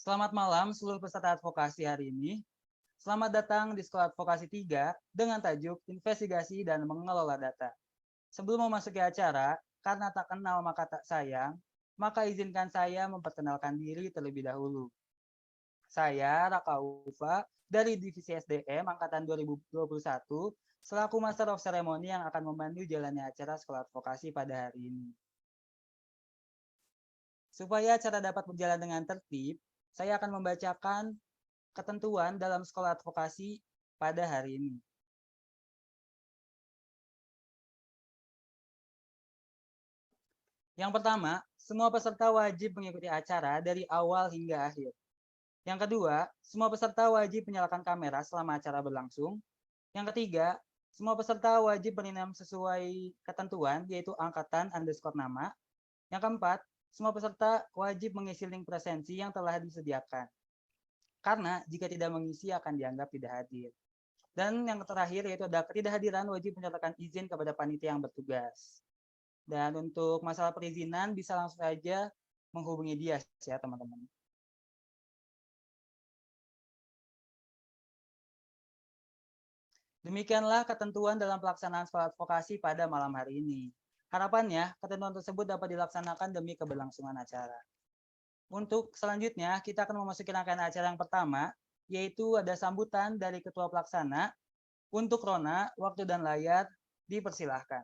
Selamat malam seluruh peserta advokasi hari ini. Selamat datang di Sekolah Advokasi 3 dengan tajuk Investigasi dan Mengelola Data. Sebelum memasuki acara, karena tak kenal maka tak sayang, maka izinkan saya memperkenalkan diri terlebih dahulu. Saya Raka Ufa dari Divisi SDM Angkatan 2021 selaku Master of Ceremony yang akan memandu jalannya acara Sekolah Advokasi pada hari ini. Supaya acara dapat berjalan dengan tertib, saya akan membacakan ketentuan dalam Sekolah Advokasi pada hari ini. Yang pertama, semua peserta wajib mengikuti acara dari awal hingga akhir. Yang kedua, semua peserta wajib menyalakan kamera selama acara berlangsung. Yang ketiga, semua peserta wajib berninam sesuai ketentuan, yaitu angkatan _ nama. Yang keempat, semua peserta wajib mengisi link presensi yang telah disediakan. Karena jika tidak mengisi akan dianggap tidak hadir. Dan yang terakhir yaitu ada ketidakhadiran wajib menyatakan izin kepada panitia yang bertugas. Dan untuk masalah perizinan bisa langsung saja menghubungi dia ya teman-teman. Demikianlah ketentuan dalam pelaksanaan sekolah advokasi pada malam hari ini. Harapannya ketentuan tersebut dapat dilaksanakan demi keberlangsungan acara. Untuk selanjutnya kita akan memasuki rangkaian acara yang pertama, yaitu ada sambutan dari Ketua Pelaksana. Untuk Rona, waktu dan layar dipersilahkan.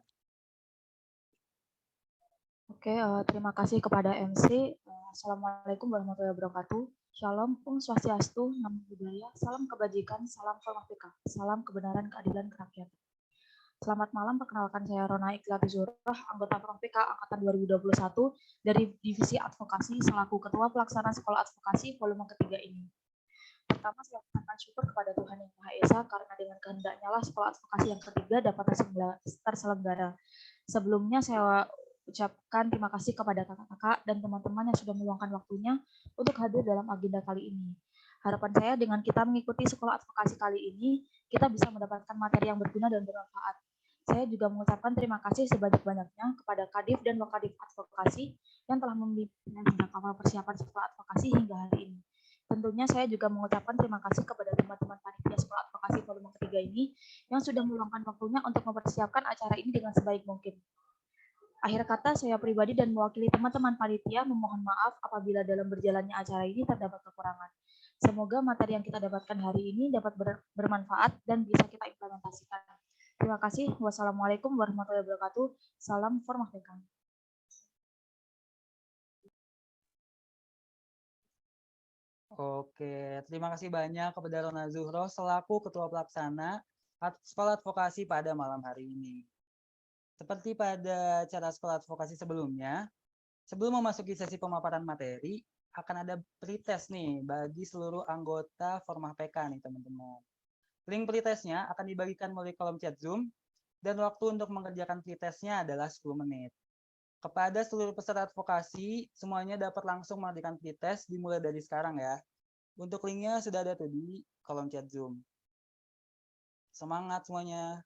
Oke, terima kasih kepada MC. Assalamualaikum warahmatullahi wabarakatuh. Shalom, Om Swastiastu, Namo Buddhaya, salam kebajikan, salam kebajikan, salam kebenaran, keadilan, kerakyatan. Selamat malam, perkenalkan saya Rona Iklati Zurah, anggota PK Angkatan 2021 dari Divisi Advokasi selaku Ketua Pelaksana Sekolah Advokasi volume ketiga ini. Pertama, saya ucapkan syukur kepada Tuhan Yang Maha Esa karena dengan kehendaknya lah sekolah advokasi yang ketiga dapat terselenggara. Sebelumnya saya ucapkan terima kasih kepada kakak-kakak dan teman-teman yang sudah meluangkan waktunya untuk hadir dalam agenda kali ini. Harapan saya dengan kita mengikuti sekolah advokasi kali ini, kita bisa mendapatkan materi yang berguna dan bermanfaat. Saya juga mengucapkan terima kasih sebanyak-banyaknya kepada Kadif dan Wakadif Advokasi yang telah membimbing sejak awal persiapan sekolah advokasi hingga hari ini. Tentunya saya juga mengucapkan terima kasih kepada teman-teman panitia sekolah advokasi volume ketiga ini yang sudah meluangkan waktunya untuk mempersiapkan acara ini dengan sebaik mungkin. Akhir kata, saya pribadi dan mewakili teman-teman panitia memohon maaf apabila dalam berjalannya acara ini terdapat kekurangan. Semoga materi yang kita dapatkan hari ini dapat bermanfaat dan bisa kita implementasikan. Terima kasih. Wassalamualaikum warahmatullahi wabarakatuh. Salam Forma PK. Oke, terima kasih banyak kepada Rona Zuhro selaku Ketua Pelaksana Sekolah Advokasi pada malam hari ini. Seperti pada acara sekolah advokasi sebelumnya, sebelum memasuki sesi pemaparan materi, akan ada pretest nih bagi seluruh anggota Forma PK nih teman-teman. Link pretestnya akan dibagikan melalui kolom chat Zoom dan waktu untuk mengerjakan pretestnya adalah 10 menit. Kepada seluruh peserta advokasi, semuanya dapat langsung mengerjakan pretest dimulai dari sekarang ya. Untuk linknya sudah ada tuh di kolom chat Zoom. Semangat semuanya.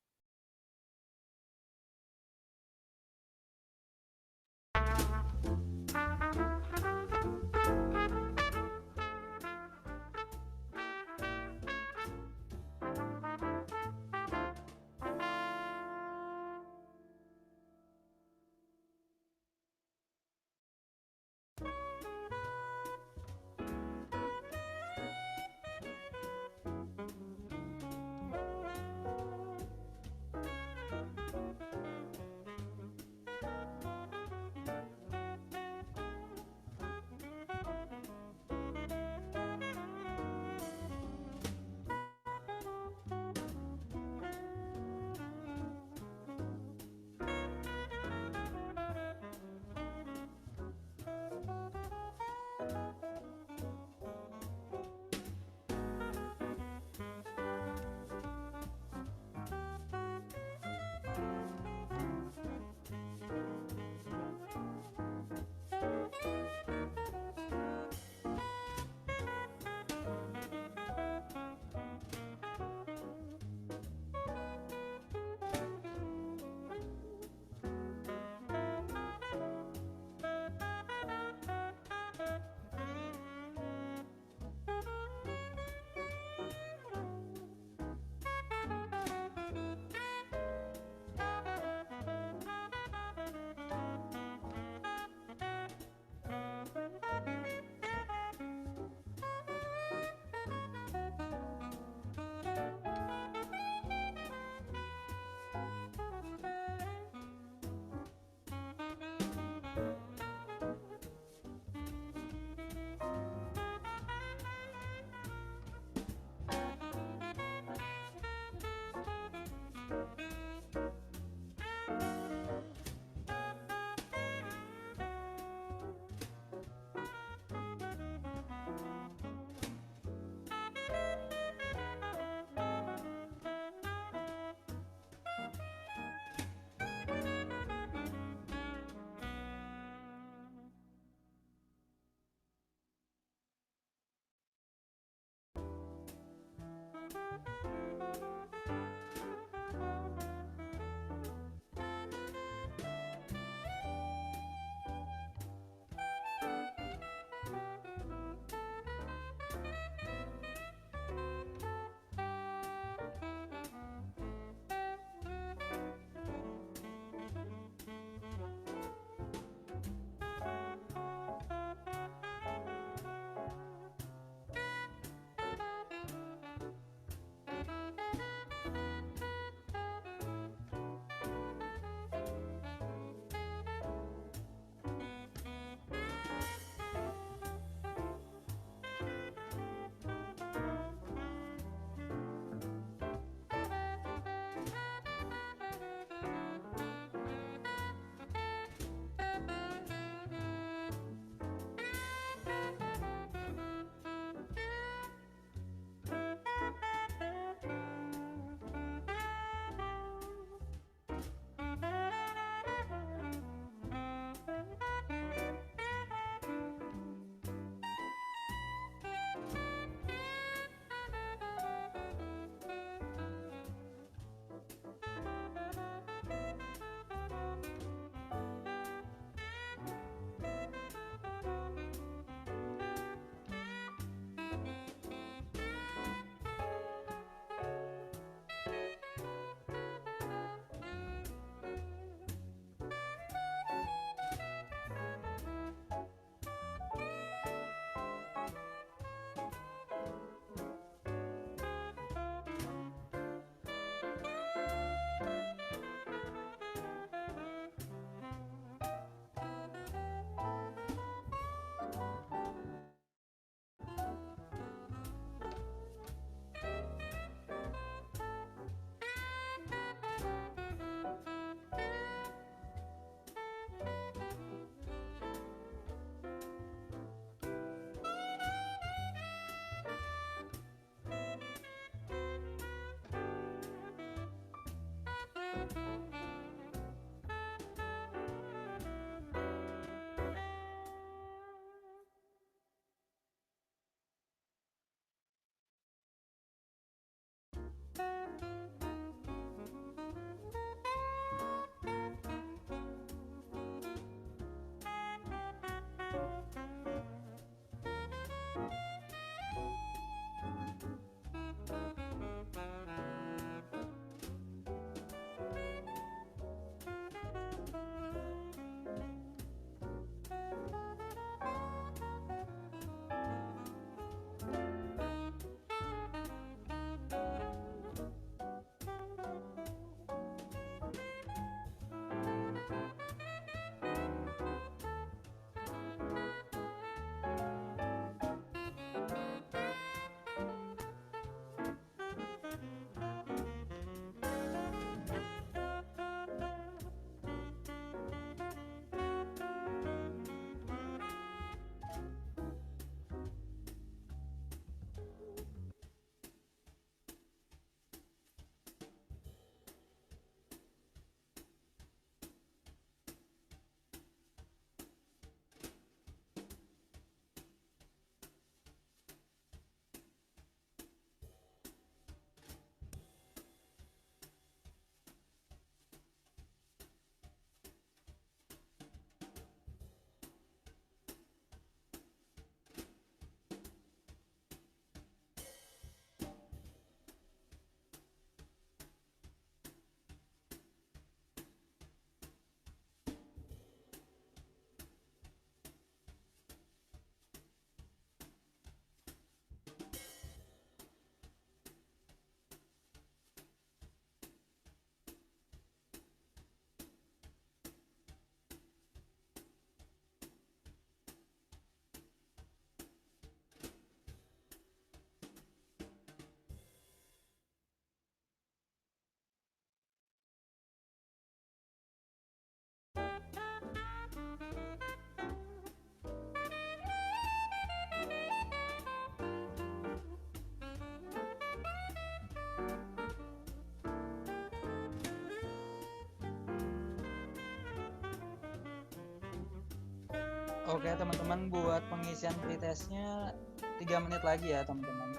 Oke teman-teman, buat pengisian pretestnya 3 menit lagi ya teman-teman.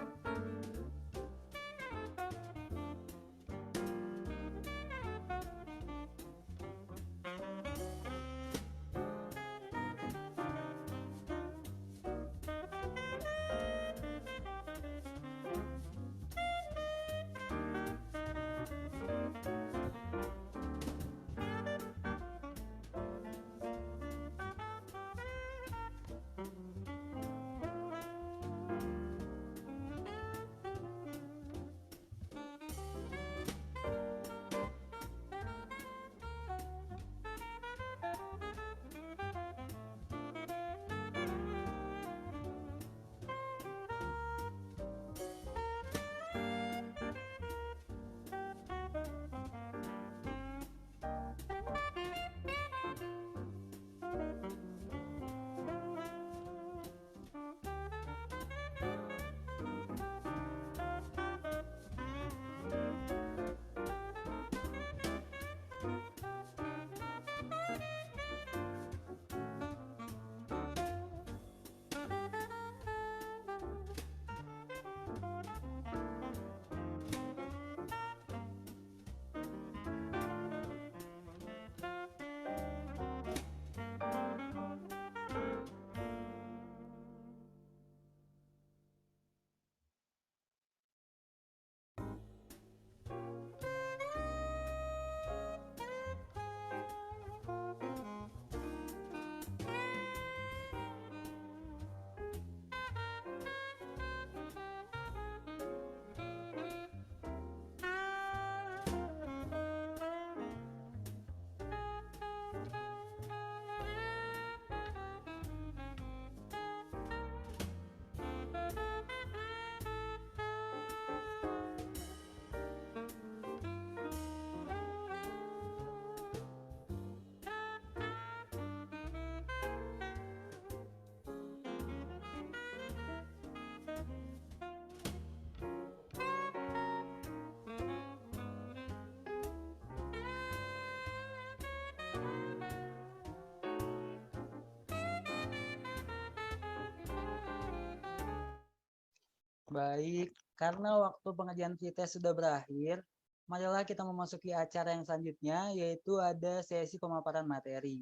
Baik, karena waktu pengajian pretest sudah berakhir, marilah kita memasuki acara yang selanjutnya, yaitu ada sesi pemaparan materi.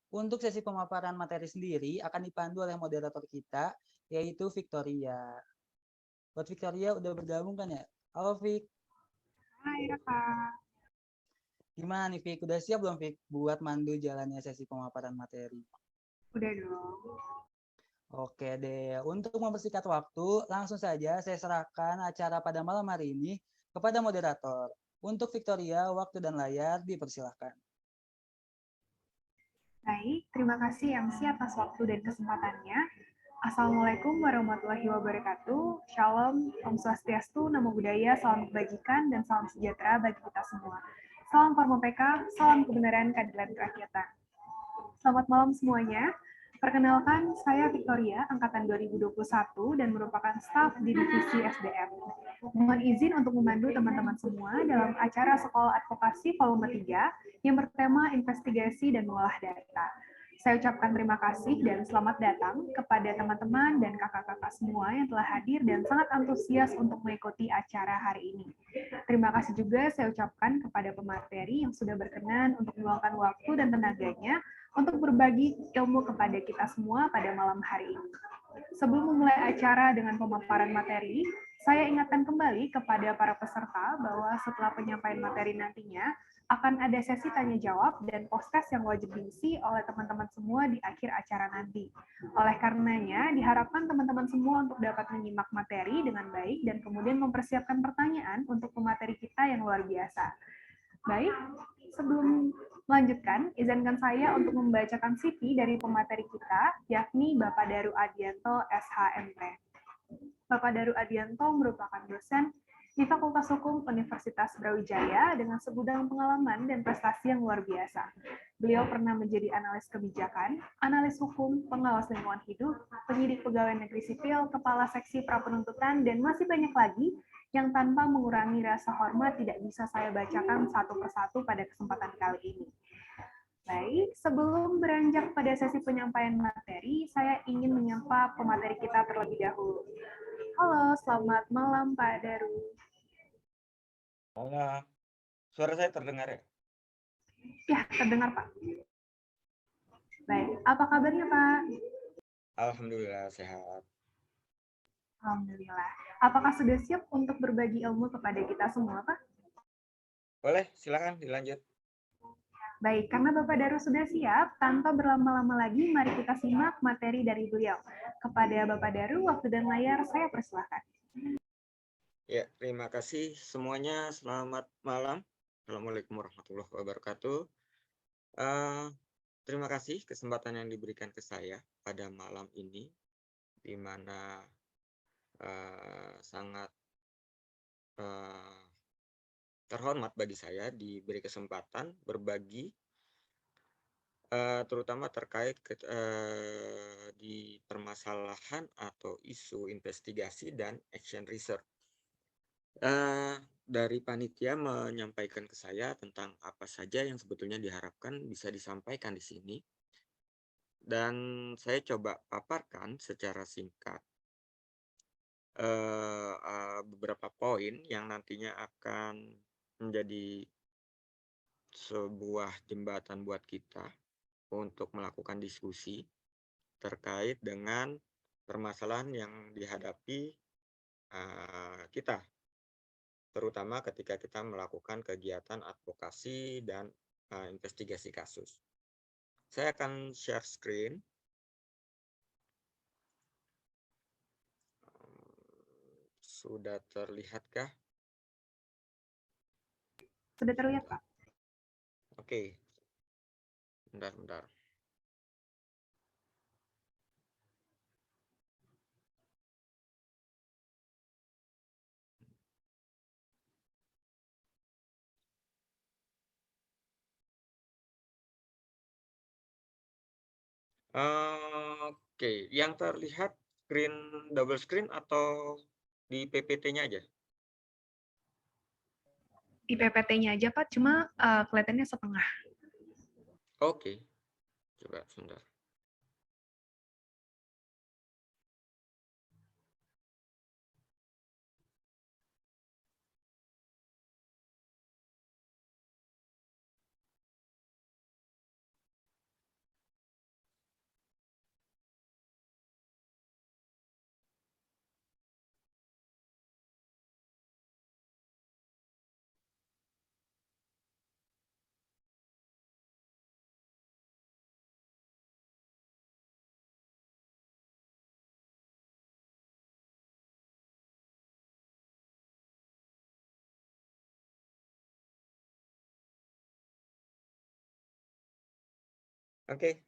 Untuk sesi pemaparan materi sendiri akan dipandu oleh moderator kita, yaitu Victoria. Buat Victoria udah bergabung kan ya? Halo Vic. Hai Kak. Gimana nih Vic? Udah siap belum Vic buat mandu jalannya sesi pemaparan materi? Udah dong. Oke deh, untuk mempersingkat waktu, langsung saja saya serahkan acara pada malam hari ini kepada moderator. Untuk Victoria, waktu dan layar dipersilahkan. Baik, terima kasih MC atas waktu dan kesempatannya. Assalamualaikum warahmatullahi wabarakatuh. Shalom, Om Swastiastu, Namo Buddhaya, salam kebajikan, dan salam sejahtera bagi kita semua. Salam Forma PK, salam kebenaran, keadilan, kerakyatan. Selamat malam semuanya. Perkenalkan, saya Victoria, Angkatan 2021, dan merupakan staf di Divisi SDM. Mohon izin untuk memandu teman-teman semua dalam acara Sekolah Advokasi Volume 3 yang bertema investigasi dan mengolah data. Saya ucapkan terima kasih dan selamat datang kepada teman-teman dan kakak-kakak semua yang telah hadir dan sangat antusias untuk mengikuti acara hari ini. Terima kasih juga saya ucapkan kepada pemateri yang sudah berkenan untuk meluangkan waktu dan tenaganya untuk berbagi ilmu kepada kita semua pada malam hari ini. Sebelum memulai acara dengan pemaparan materi, saya ingatkan kembali kepada para peserta bahwa setelah penyampaian materi nantinya, akan ada sesi tanya-jawab dan post-test yang wajib diisi oleh teman-teman semua di akhir acara nanti. Oleh karenanya, diharapkan teman-teman semua untuk dapat menyimak materi dengan baik dan kemudian mempersiapkan pertanyaan untuk pemateri kita yang luar biasa. Baik, sebelum melanjutkan, izinkan saya untuk membacakan CV dari pemateri kita, yakni Bapak Daru Adianto, SHMP. Bapak Daru Adianto merupakan dosen di Fakultas Hukum Universitas Brawijaya dengan segudang pengalaman dan prestasi yang luar biasa. Beliau pernah menjadi analis kebijakan, analis hukum, pengawas lingkungan hidup, penyidik pegawai negeri sipil, kepala seksi prapenuntutan, dan masih banyak lagi yang tanpa mengurangi rasa hormat tidak bisa saya bacakan satu persatu pada kesempatan kali ini. Baik, sebelum beranjak pada sesi penyampaian materi, saya ingin menyapa pemateri kita terlebih dahulu. Halo, selamat malam Pak Daru. Malam. Suara saya terdengar ya? Ya, terdengar Pak. Baik, apa kabarnya Pak? Alhamdulillah sehat. Alhamdulillah. Apakah sudah siap untuk berbagi ilmu kepada kita semua Pak? Boleh, silakan dilanjut. Baik, karena Bapak Daru sudah siap, tanpa berlama-lama lagi, mari kita simak materi dari beliau. Kepada Bapak Daru, waktu dan layar saya persilahkan. Ya, terima kasih semuanya. Selamat malam. Assalamualaikum warahmatullahi wabarakatuh. Terima kasih kesempatan yang diberikan ke saya pada malam ini, di mana sangat terhormat bagi saya diberi kesempatan berbagi terutama terkait di permasalahan atau isu investigasi dan action research. Dari panitia menyampaikan ke saya tentang apa saja yang sebetulnya diharapkan bisa disampaikan di sini, dan saya coba paparkan secara singkat beberapa poin yang nantinya akan menjadi sebuah jembatan buat kita untuk melakukan diskusi terkait dengan permasalahan yang dihadapi kita, terutama ketika kita melakukan kegiatan advokasi dan investigasi kasus. Saya akan share screen. Sudah terlihatkah? Sudah terlihat Pak? Oke. Bentar. Oke, yang terlihat double screen atau di PPT-nya aja? Di PPT-nya aja Pak, cuma kelihatannya setengah. Oke, coba sebentar. Oke.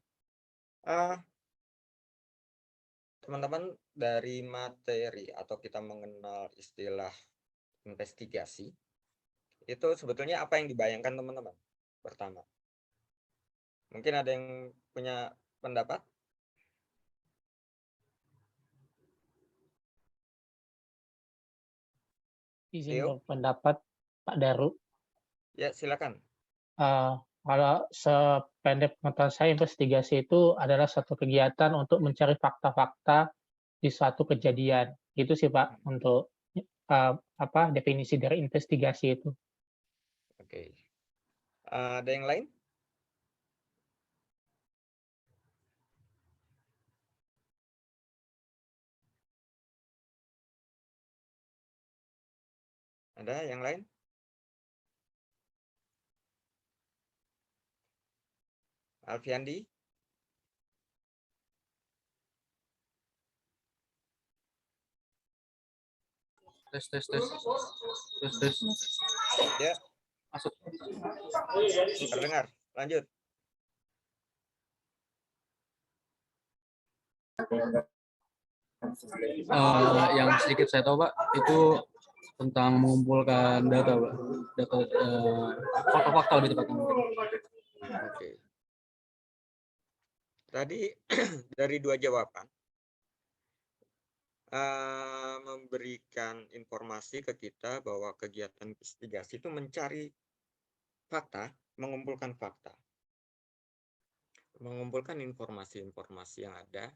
Teman-teman, dari materi atau kita mengenal istilah investigasi, itu sebetulnya apa yang dibayangkan teman-teman? Pertama, mungkin ada yang punya pendapat? Izin Theo? berpendapat Pak Daru. Ya, silakan. Kalau sependek pengetahuan saya, investigasi itu adalah satu kegiatan untuk mencari fakta-fakta di suatu kejadian. Itu sih Pak untuk definisi dari investigasi itu. Oke. Ada yang lain? Ada yang lain? Alfiandi? Tes. Ya, Masuk. terdengar. Lanjut. Yang sedikit saya tahu Pak, itu tentang mengumpulkan data Pak. Data fakta-fakta lebih tepatnya mungkin. Oke. Tadi dari dua jawaban memberikan informasi ke kita bahwa kegiatan investigasi itu mencari fakta, mengumpulkan fakta. mengumpulkan informasi-informasi yang ada,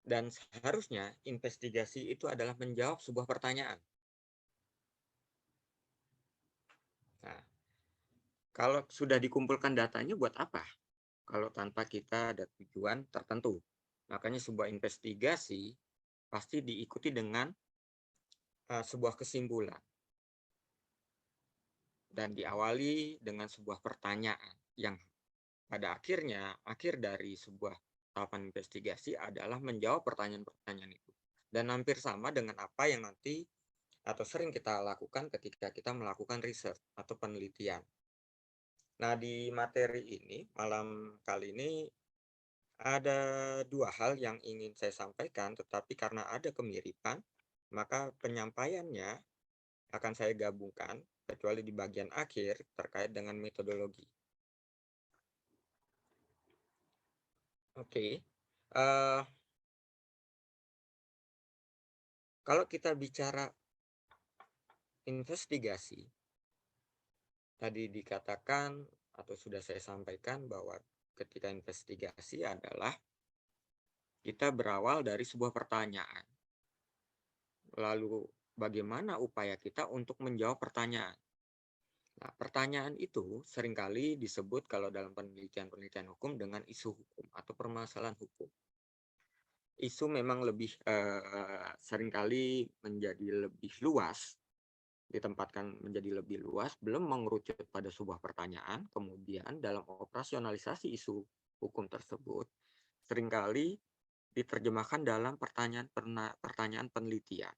dan seharusnya investigasi itu adalah menjawab sebuah pertanyaan. Nah, kalau sudah dikumpulkan datanya buat apa? Kalau tanpa kita ada tujuan tertentu. Makanya sebuah investigasi pasti diikuti dengan sebuah kesimpulan. Dan diawali dengan sebuah pertanyaan yang pada akhirnya, akhir dari sebuah tahapan investigasi adalah menjawab pertanyaan-pertanyaan itu. Dan hampir sama dengan apa yang nanti atau sering kita lakukan ketika kita melakukan riset atau penelitian. Nah, di materi ini, malam kali ini, ada dua hal yang ingin saya sampaikan, tetapi karena ada kemiripan, maka penyampaiannya akan saya gabungkan, kecuali di bagian akhir terkait dengan metodologi. Oke. Kalau kita bicara investigasi, tadi dikatakan atau sudah saya sampaikan bahwa ketika investigasi adalah kita berawal dari sebuah pertanyaan. Lalu bagaimana upaya kita untuk menjawab pertanyaan? Nah, pertanyaan itu seringkali disebut kalau dalam penelitian-penelitian hukum dengan isu hukum atau permasalahan hukum. Isu memang lebih seringkali menjadi lebih luas, ditempatkan menjadi lebih luas, belum mengerucut pada sebuah pertanyaan. Kemudian dalam operasionalisasi isu hukum tersebut, seringkali diterjemahkan dalam pertanyaan penelitian.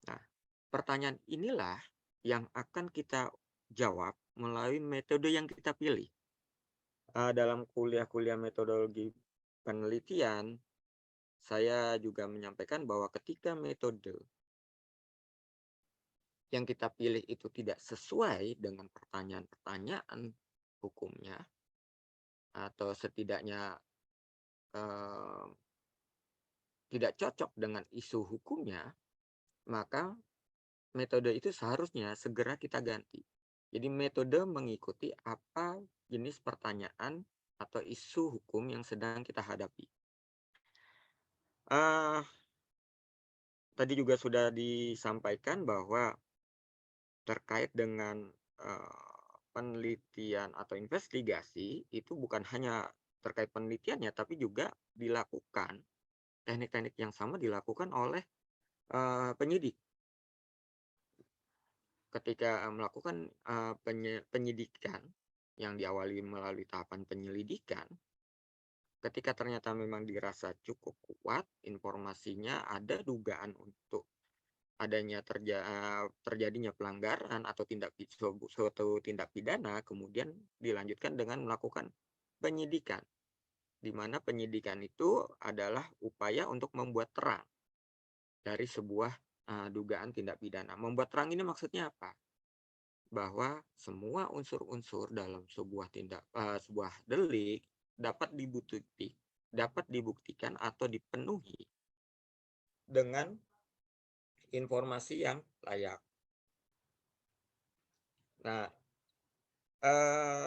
Nah, pertanyaan inilah yang akan kita jawab melalui metode yang kita pilih. Dalam kuliah-kuliah metodologi penelitian, saya juga menyampaikan bahwa ketika metode yang kita pilih itu tidak sesuai dengan pertanyaan-pertanyaan hukumnya, atau setidaknya tidak cocok dengan isu hukumnya, maka metode itu seharusnya segera kita ganti. Jadi metode mengikuti apa jenis pertanyaan atau isu hukum yang sedang kita hadapi. Tadi juga sudah disampaikan bahwa terkait dengan penelitian atau investigasi itu bukan hanya terkait penelitiannya, tapi juga dilakukan teknik-teknik yang sama dilakukan oleh penyidik. Ketika melakukan penyidikan yang diawali melalui tahapan penyelidikan, ketika ternyata memang dirasa cukup kuat informasinya, ada dugaan untuk adanya terjadinya pelanggaran atau suatu tindak pidana, kemudian dilanjutkan dengan melakukan penyidikan, di mana penyidikan itu adalah upaya untuk membuat terang dari sebuah dugaan tindak pidana. Membuat terang ini maksudnya apa? Bahwa semua unsur-unsur dalam sebuah delik dapat dibuktikan atau dipenuhi dengan informasi yang layak. Nah,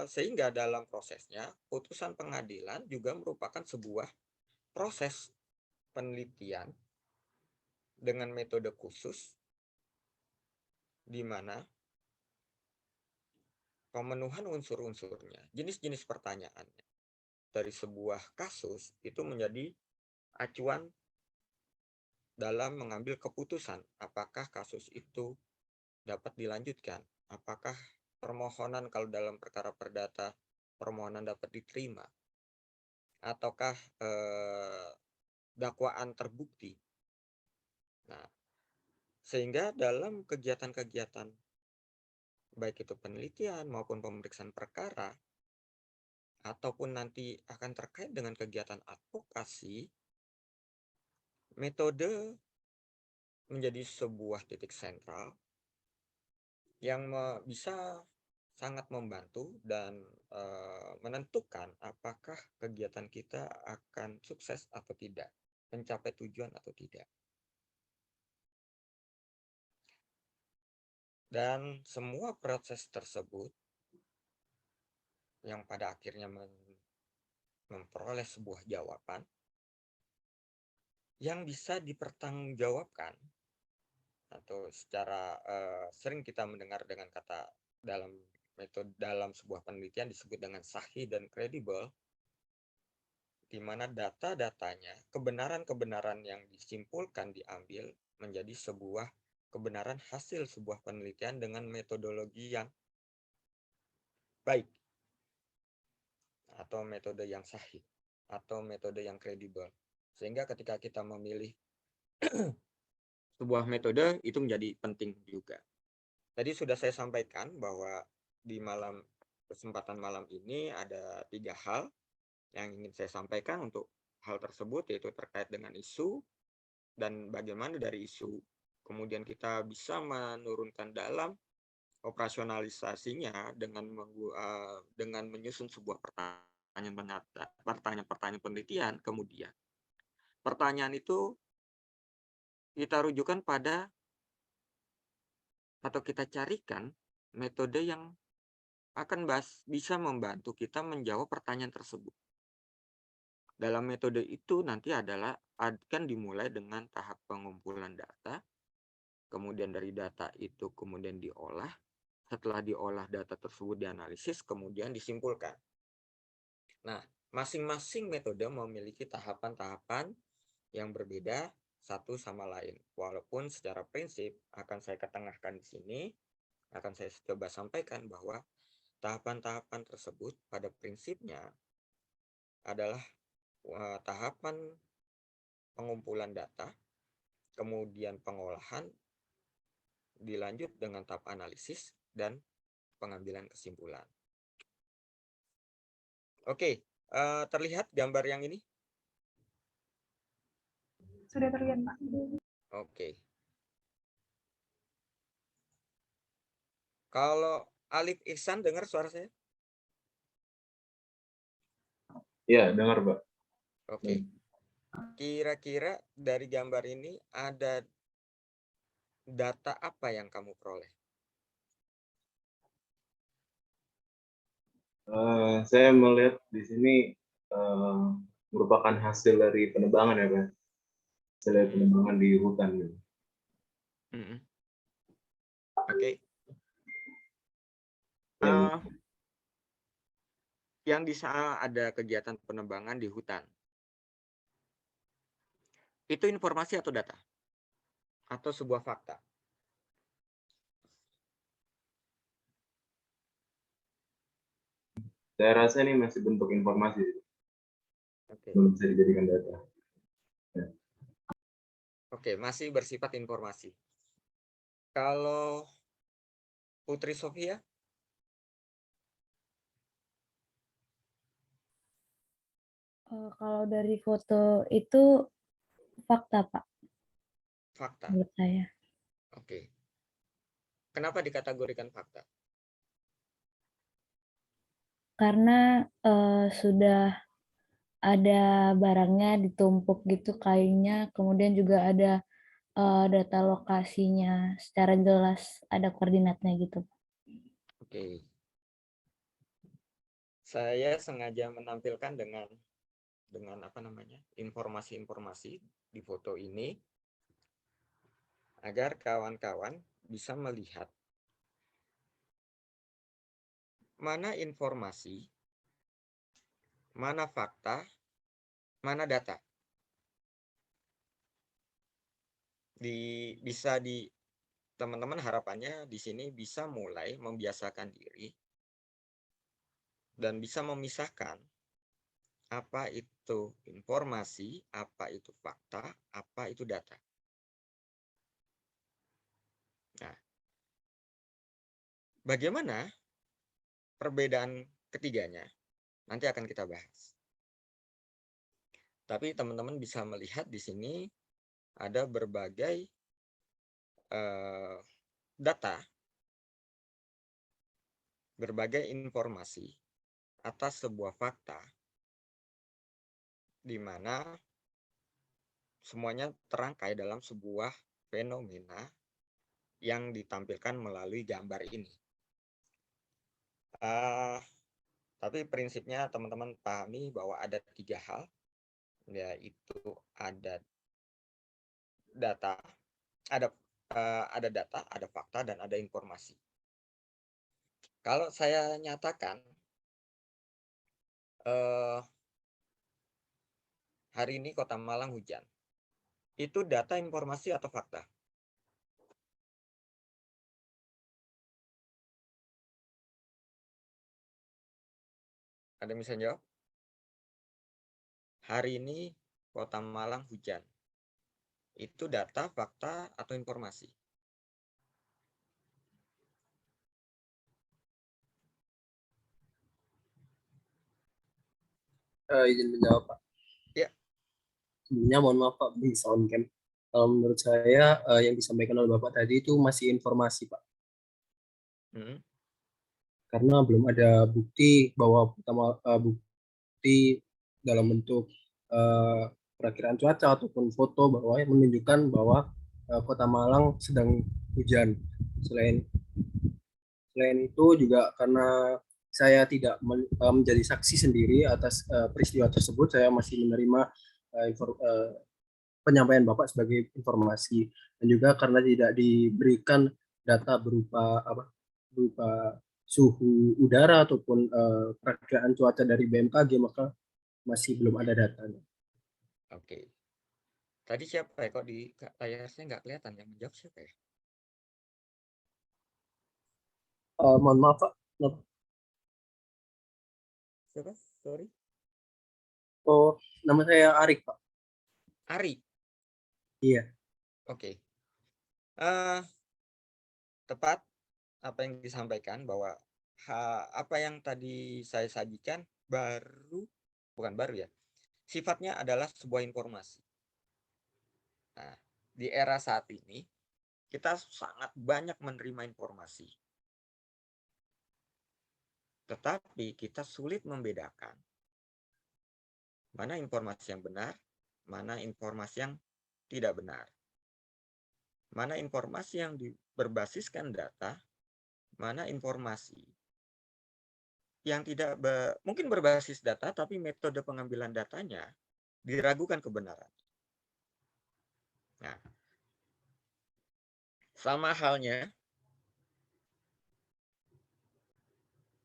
sehingga dalam prosesnya putusan pengadilan juga merupakan sebuah proses penelitian dengan metode khusus, di mana pemenuhan unsur-unsurnya, jenis-jenis pertanyaannya dari sebuah kasus itu menjadi acuan dalam mengambil keputusan apakah kasus itu dapat dilanjutkan, apakah permohonan kalau dalam perkara perdata permohonan dapat diterima, ataukah dakwaan terbukti. Nah, sehingga dalam kegiatan-kegiatan baik itu penelitian maupun pemeriksaan perkara ataupun nanti akan terkait dengan kegiatan advokasi, metode menjadi sebuah titik sentral yang bisa sangat membantu dan menentukan apakah kegiatan kita akan sukses atau tidak, mencapai tujuan atau tidak. Dan semua proses tersebut yang pada akhirnya memperoleh sebuah jawaban yang bisa dipertanggungjawabkan, atau secara sering kita mendengar dengan kata dalam metode dalam sebuah penelitian disebut dengan sahih dan kredibel, di mana data-datanya, kebenaran-kebenaran yang disimpulkan diambil menjadi sebuah kebenaran hasil sebuah penelitian dengan metodologi yang baik, atau metode yang sahih, atau metode yang kredibel. Sehingga ketika kita memilih sebuah metode, itu menjadi penting juga. Tadi sudah saya sampaikan bahwa di kesempatan malam ini ada 3 hal yang ingin saya sampaikan untuk hal tersebut, yaitu terkait dengan isu dan bagaimana dari isu kemudian kita bisa menurunkan dalam operasionalisasinya dengan menyusun sebuah pertanyaan penelitian. Kemudian pertanyaan itu kita rujukan pada atau kita carikan metode yang akan bisa membantu kita menjawab pertanyaan tersebut. Dalam metode itu nanti akan dimulai dengan tahap pengumpulan data, kemudian dari data itu kemudian diolah, setelah diolah data tersebut dianalisis, kemudian disimpulkan. Nah, masing-masing metode memiliki tahapan-tahapan yang berbeda satu sama lain. Walaupun secara prinsip akan saya ketengahkan di sini, akan saya coba sampaikan bahwa tahapan-tahapan tersebut pada prinsipnya adalah tahapan pengumpulan data, kemudian pengolahan, dilanjut dengan tahap analisis dan pengambilan kesimpulan. Oke, terlihat gambar yang ini? Sudah terlihat, Pak. Oke. Kalau Alif Ihsan dengar suara saya? Ya, dengar, Pak. Oke. Kira-kira dari gambar ini ada data apa yang kamu peroleh? Saya melihat di sini merupakan hasil dari penebangan ya, Pak. Hasil dari penebangan di hutan. Gitu. Oke. Yang di sana ada kegiatan penebangan di hutan. Itu informasi atau data? Atau sebuah fakta? Saya rasa ini masih bentuk informasi. Oke. Belum bisa dijadikan data. Ya. Oke, masih bersifat informasi. Kalau Putri Sofia? Kalau dari foto itu fakta, Pak. Fakta. Menurut saya. Oke. Kenapa dikategorikan fakta? Karena sudah ada barangnya ditumpuk gitu kayunya, kemudian juga ada data lokasinya secara jelas, ada koordinatnya gitu. Oke. Saya sengaja menampilkan dengan apa namanya, informasi-informasi di foto ini agar kawan-kawan bisa melihat mana informasi, mana fakta, mana data. Teman-teman harapannya di sini bisa mulai membiasakan diri dan bisa memisahkan apa itu informasi, apa itu fakta, apa itu data. Nah, bagaimana perbedaan ketiganya? Nanti akan kita bahas. Tapi teman-teman bisa melihat di sini ada berbagai data, berbagai informasi atas sebuah fakta, di mana semuanya terangkai dalam sebuah fenomena yang ditampilkan melalui gambar ini. Tapi prinsipnya teman-teman pahami bahwa ada 3 hal, yaitu ada data, ada ada fakta, dan ada informasi. Kalau saya nyatakan hari ini Kota Malang hujan, itu data, informasi, atau fakta? Ada yang bisa jawab? Hari ini Kota Malang hujan. Itu data, fakta, atau informasi? Izin menjawab, Pak. Ya. Sebelumnya mohon maaf Pak, bisa on cam. Kalau menurut saya yang disampaikan oleh Bapak tadi itu masih informasi Pak. Karena belum ada bukti bahwa bukti dalam bentuk perakiraan cuaca ataupun foto bahwa yang menunjukkan bahwa Kota Malang sedang hujan. Selain itu juga karena saya tidak menjadi saksi sendiri atas peristiwa tersebut, saya masih menerima penyampaian Bapak sebagai informasi, dan juga karena tidak diberikan data berupa suhu udara ataupun perakiraan cuaca dari BMKG, maka masih belum ada datanya. Oke. Tadi siapa ya? Kok di layar saya nggak kelihatan yang menjawab siapa ya? Mohon maaf Pak. Siapa? Sorry. Oh, nama saya Arik Pak. Ari. Iya. Oke. Tepat apa yang disampaikan, bahwa apa yang tadi saya sajikan bukan baru ya. Sifatnya adalah sebuah informasi. Nah, di era saat ini kita sangat banyak menerima informasi. Tetapi kita sulit membedakan mana informasi yang benar, mana informasi yang tidak benar. Mana informasi yang berbasiskan data, mana informasi yang tidak mungkin berbasis data, tapi metode pengambilan datanya diragukan kebenaran. Nah, sama halnya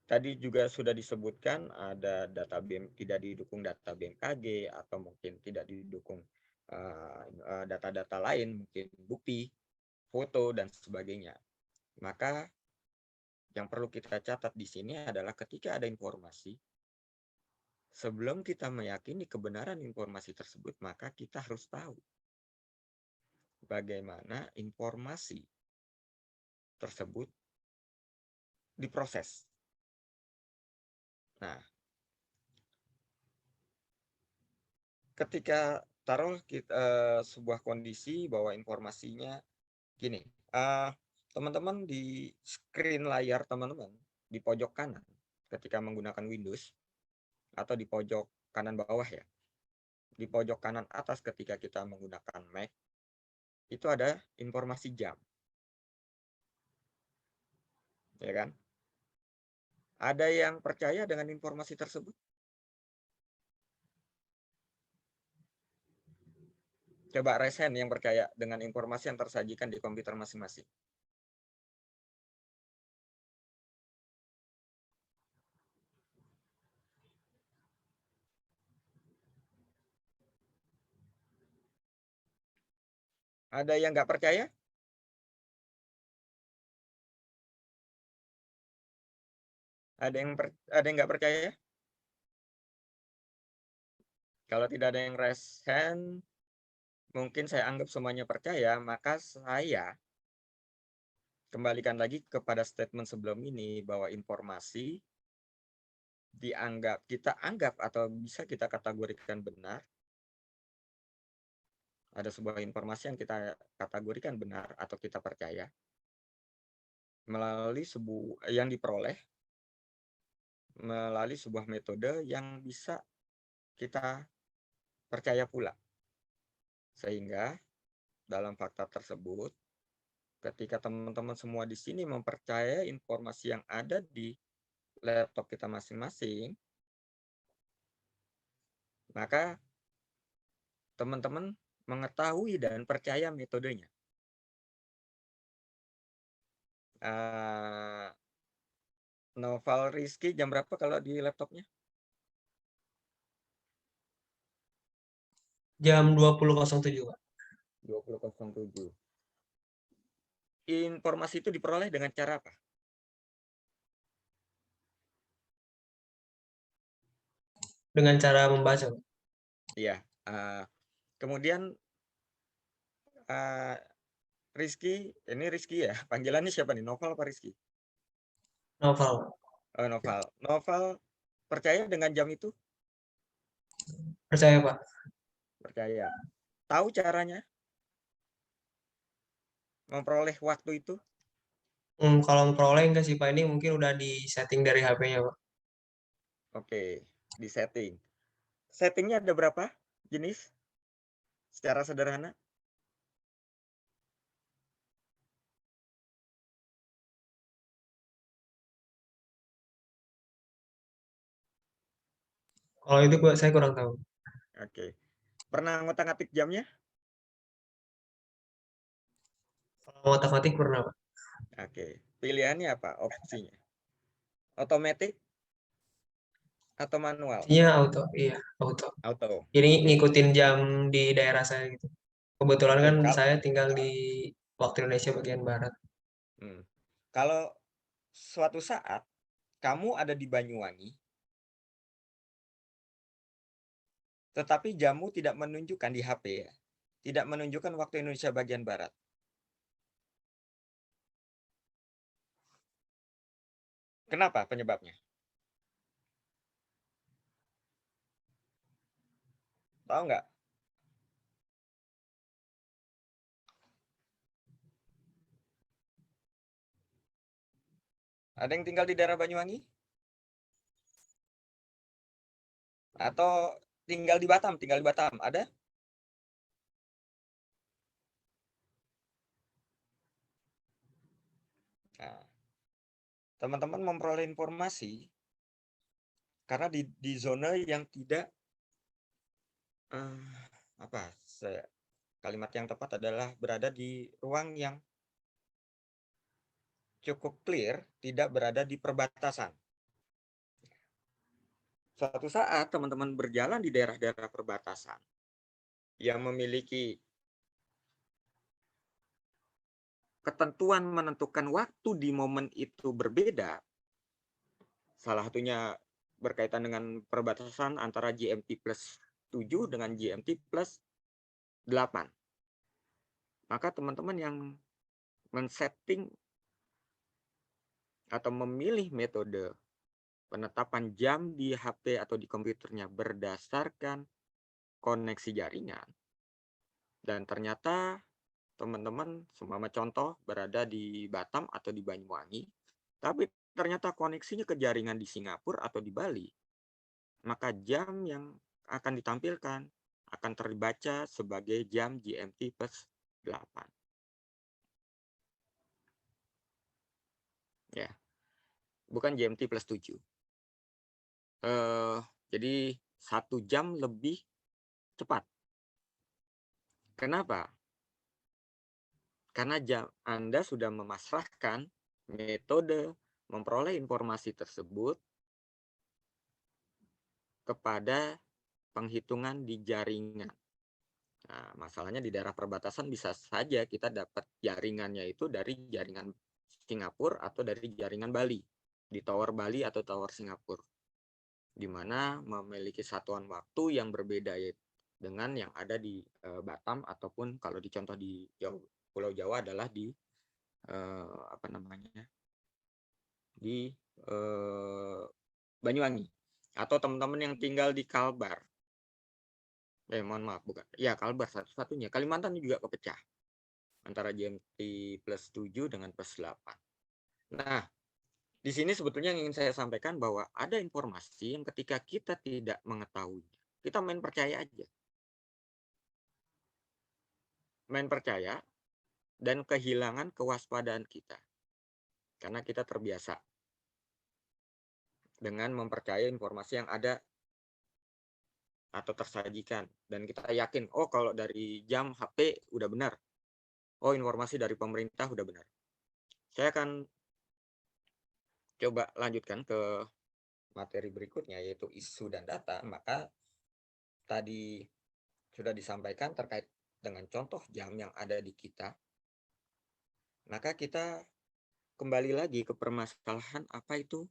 tadi juga sudah disebutkan, ada data tidak didukung data BMKG, atau mungkin tidak didukung data-data lain, mungkin bukti, foto, dan sebagainya. Maka yang perlu kita catat di sini adalah ketika ada informasi, sebelum kita meyakini kebenaran informasi tersebut, maka kita harus tahu bagaimana informasi tersebut diproses. Nah, ketika taruh sebuah kondisi bahwa informasinya gini, teman-teman di screen layar teman-teman di pojok kanan ketika menggunakan Windows, atau di pojok kanan bawah ya, di pojok kanan atas ketika kita menggunakan Mac, itu ada informasi jam, ya kan? Ada yang percaya dengan informasi tersebut? Coba raise hand yang percaya dengan informasi yang tersajikan di komputer masing-masing. Ada yang nggak percaya? Ada yang nggak percaya? Kalau tidak ada yang raise hand, mungkin saya anggap semuanya percaya, maka saya kembalikan lagi kepada statement sebelum ini, bahwa informasi kita anggap atau bisa kita kategorikan benar. Ada sebuah informasi yang kita kategorikan benar atau kita percaya melalui yang diperoleh melalui sebuah metode yang bisa kita percaya pula. Sehingga dalam fakta tersebut, ketika teman-teman semua di sini mempercayai informasi yang ada di laptop kita masing-masing, maka teman-teman mengetahui dan percaya metodenya. Noval Rizky jam berapa kalau di laptopnya? Jam 20.07, Pak. 20.07. Informasi itu diperoleh dengan cara apa? Dengan cara membaca, Pak. Iya. Kemudian Rizky, ini Rizky ya? Panggilannya siapa nih? Noval apa Rizky? Novel. Oh, Noval. Noval percaya dengan jam itu? Percaya, Pak. Percaya. Tahu caranya memperoleh waktu itu? Kalau memperoleh enggak sih, Pak. Ini mungkin udah di setting dari HP-nya, Pak. Oke, di setting. Settingnya ada berapa jenis? Secara sederhana? Kalau itu saya kurang tahu. Oke. Pernah ngotak-ngatik jamnya? Kalau otak-atik pernah, Pak. Oke. Pilihannya apa? Opsinya? Otomatis atau manual? Opsinya auto, iya, auto. Auto. Jadi Oke. ngikutin jam di daerah saya gitu. Kebetulan kan Oke, saya tinggal di waktu Indonesia bagian barat. Kalau suatu saat kamu ada di Banyuwangi, tetapi jammu tidak menunjukkan di HP ya, tidak menunjukkan waktu Indonesia bagian barat. Kenapa penyebabnya? Tahu nggak? Ada yang tinggal di daerah Banyuwangi? Atau tinggal di Batam? Tinggal di Batam, ada? Nah, teman-teman memperoleh informasi karena di zona yang tidak kalimat yang tepat adalah berada di ruang yang cukup clear, tidak berada di perbatasan. Suatu saat teman-teman berjalan di daerah-daerah perbatasan yang memiliki ketentuan menentukan waktu di momen itu berbeda, salah satunya berkaitan dengan perbatasan antara GMT plus 7 dengan GMT plus 8. Maka teman-teman yang men-setting atau memilih metode penetapan jam di HP atau di komputernya berdasarkan koneksi jaringan, dan ternyata teman-teman seumpama contoh berada di Batam atau di Banyuwangi, tapi ternyata koneksinya ke jaringan di Singapura atau di Bali, maka jam yang akan ditampilkan akan terbaca sebagai jam GMT plus 8. Ya, bukan GMT plus 7. Jadi 1 jam lebih cepat. Kenapa? Karena Anda sudah memasrahkan metode memperoleh informasi tersebut kepada penghitungan di jaringan. Nah, masalahnya di daerah perbatasan bisa saja kita dapat jaringannya itu dari jaringan Singapura atau dari jaringan Bali, di tower Bali atau tower Singapura, di mana memiliki satuan waktu yang berbeda dengan yang ada di Batam, ataupun kalau dicontoh di Pulau Jawa adalah di di Banyuwangi, atau teman-teman yang tinggal di Kalbar. Mohon maaf, bukan. Ya, Kalbar satu-satunya. Kalimantan juga kepecah antara GMT plus 7 dengan plus 8. Nah, di sini sebetulnya yang ingin saya sampaikan bahwa ada informasi yang ketika kita tidak mengetahui, kita main percaya aja. Main percaya dan kehilangan kewaspadaan kita. Karena kita terbiasa. dengan mempercayai informasi yang ada atau tersajikan, dan kita yakin, oh kalau dari jam HP udah benar, oh informasi dari pemerintah udah benar. Saya akan coba lanjutkan ke materi berikutnya, yaitu isu dan data. Maka tadi sudah disampaikan terkait dengan contoh jam yang ada di kita. Maka kita kembali lagi ke permasalahan apa itu,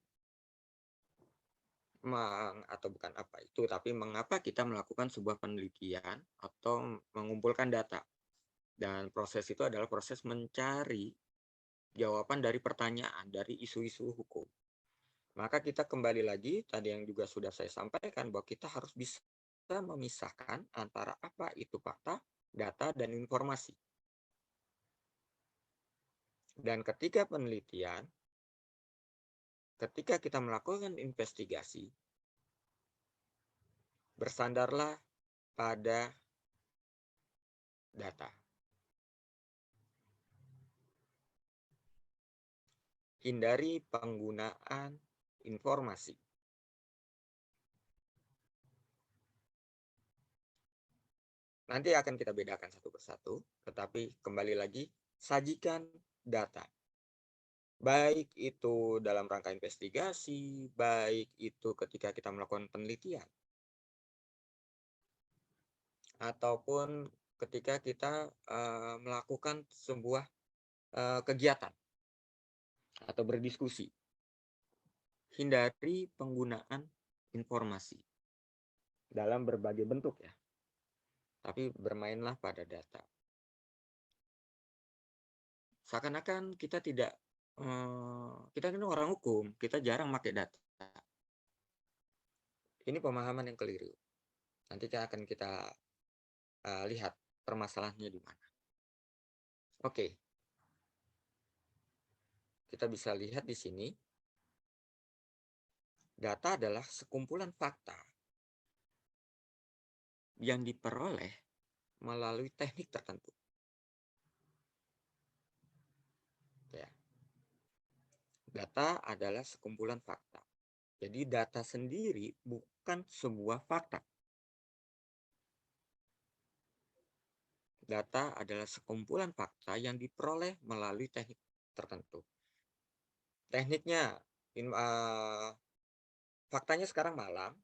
atau bukan apa itu, tapi mengapa kita melakukan sebuah penelitian atau mengumpulkan data. Dan proses itu adalah proses mencari jawaban dari pertanyaan, dari isu-isu hukum. Maka kita kembali lagi, tadi yang juga sudah saya sampaikan, bahwa kita harus bisa memisahkan antara apa itu fakta, data, dan informasi. Dan ketika penelitian, ketika kita melakukan investigasi, bersandarlah pada data. Hindari penggunaan informasi. Nanti akan kita bedakan satu persatu, tetapi kembali lagi, sajikan data. Baik itu dalam rangka investigasi, baik itu ketika kita melakukan penelitian, ataupun ketika kita melakukan sebuah kegiatan atau berdiskusi. Hindari penggunaan informasi dalam berbagai bentuk ya, tapi bermainlah pada data. Seakan-akan kita tidak, kita ini orang hukum, kita jarang pakai data. Ini pemahaman yang keliru. Nanti akan kita lihat permasalahannya di mana. Oke. Kita bisa lihat di sini, data adalah sekumpulan fakta yang diperoleh melalui teknik tertentu. Ya. Data adalah sekumpulan fakta. Jadi data sendiri bukan sebuah fakta. Data adalah sekumpulan fakta yang diperoleh melalui teknik tertentu. Tekniknya, faktanya sekarang malam,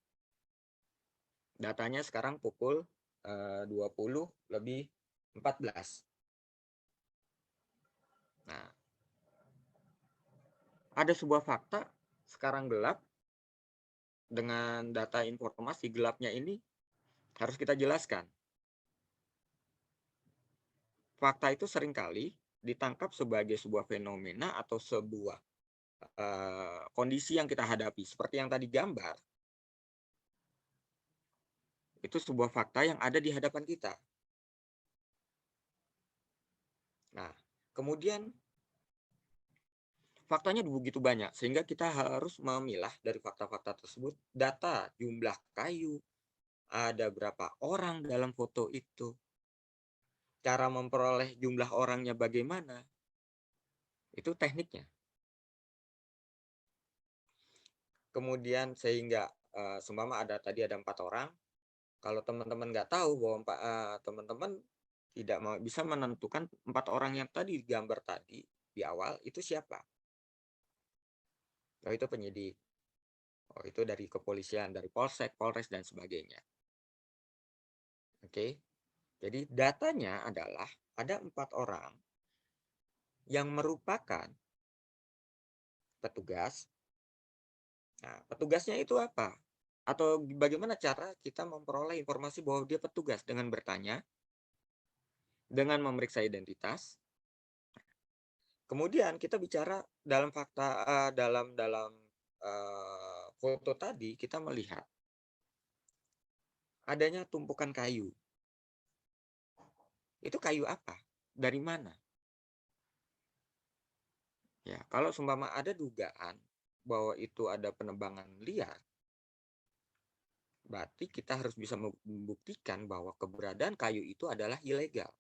datanya sekarang pukul 20:14. Nah, ada sebuah fakta sekarang gelap, dengan data informasi gelapnya ini harus kita jelaskan. Fakta itu seringkali ditangkap sebagai sebuah fenomena atau sebuah kondisi yang kita hadapi. Seperti yang tadi gambar, itu sebuah fakta yang ada di hadapan kita. Nah, kemudian faktanya begitu banyak, sehingga kita harus memilah dari fakta-fakta tersebut data, jumlah kayu, ada berapa orang dalam foto itu, cara memperoleh jumlah orangnya bagaimana, itu tekniknya. Kemudian sehingga seumpama tadi ada 4 orang, kalau teman-teman nggak tahu bahwa teman-teman tidak bisa menentukan 4 orang yang tadi gambar tadi di awal itu siapa. Oh, itu penyidik. Oh, itu dari kepolisian, dari Polsek, Polres, dan sebagainya. Oke. Jadi datanya adalah ada 4 orang yang merupakan petugas. Nah, petugasnya itu apa? Atau bagaimana cara kita memperoleh informasi bahwa dia petugas? Dengan bertanya, dengan memeriksa identitas. Kemudian kita bicara dalam fakta, dalam foto tadi kita melihat adanya tumpukan kayu. Itu kayu apa? Dari mana? Ya, kalau seumpama ada dugaan bahwa itu ada penebangan liar, berarti kita harus bisa membuktikan bahwa keberadaan kayu itu adalah ilegal.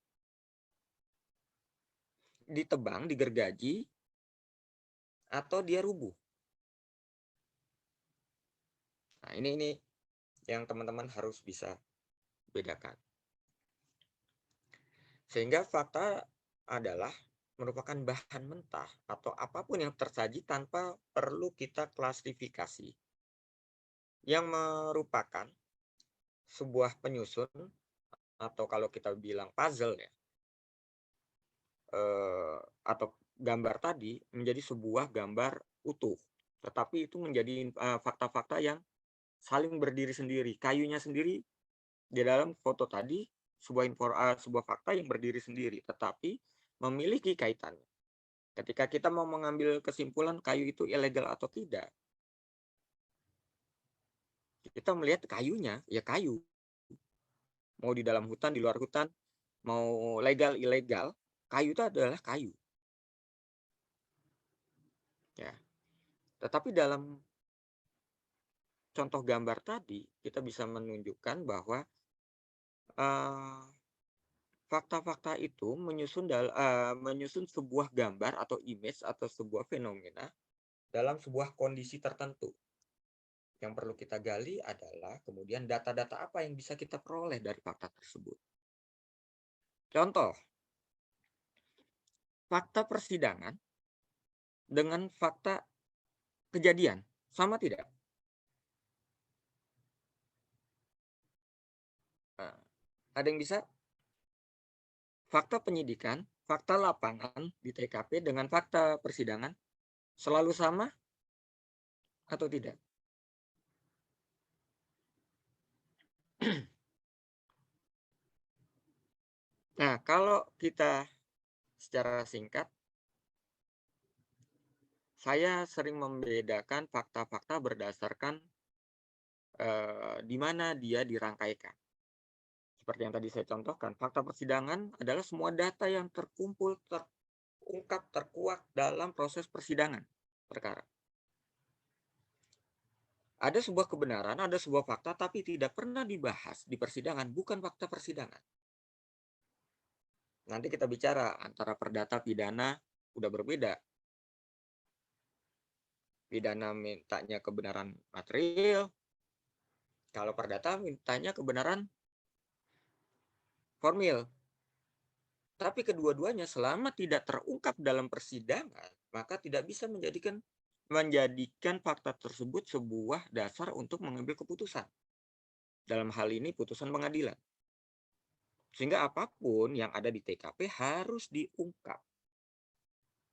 Ditebang, digergaji, atau dia rubuh. Nah, ini yang teman-teman harus bisa bedakan. Sehingga fakta adalah merupakan bahan mentah atau apapun yang tersaji tanpa perlu kita klasifikasi, yang merupakan sebuah penyusun atau kalau kita bilang puzzle ya, atau gambar tadi menjadi sebuah gambar utuh, tetapi itu menjadi fakta-fakta yang saling berdiri sendiri. Kayunya sendiri di dalam foto tadi sebuah fakta yang berdiri sendiri, tetapi memiliki kaitannya. Ketika kita mau mengambil kesimpulan kayu itu ilegal atau tidak, kita melihat kayunya, ya kayu. Mau di dalam hutan, di luar hutan, mau legal, ilegal, kayu itu adalah kayu. Ya. Tetapi dalam contoh gambar tadi, kita bisa menunjukkan bahwa fakta-fakta itu menyusun sebuah gambar atau image atau sebuah fenomena dalam sebuah kondisi tertentu. Yang perlu kita gali adalah kemudian data-data apa yang bisa kita peroleh dari fakta tersebut. Contoh, fakta persidangan dengan fakta kejadian sama tidak? Nah, ada yang bisa? Fakta penyidikan, fakta lapangan di TKP dengan fakta persidangan selalu sama atau tidak? Nah, kalau kita secara singkat, saya sering membedakan fakta-fakta berdasarkan di mana dia dirangkaikan. Seperti yang tadi saya contohkan, fakta persidangan adalah semua data yang terkumpul, terungkap, terkuak dalam proses persidangan perkara. Ada sebuah kebenaran, ada sebuah fakta, tapi tidak pernah dibahas di persidangan, bukan fakta persidangan. Nanti kita bicara antara perdata pidana udah berbeda. Pidana mintanya kebenaran material, kalau perdata mintanya kebenaran formil. Tapi kedua-duanya selama tidak terungkap dalam persidangan, maka tidak bisa menjadikan fakta tersebut sebuah dasar untuk mengambil keputusan. Dalam hal ini putusan pengadilan. Sehingga apapun yang ada di TKP harus diungkap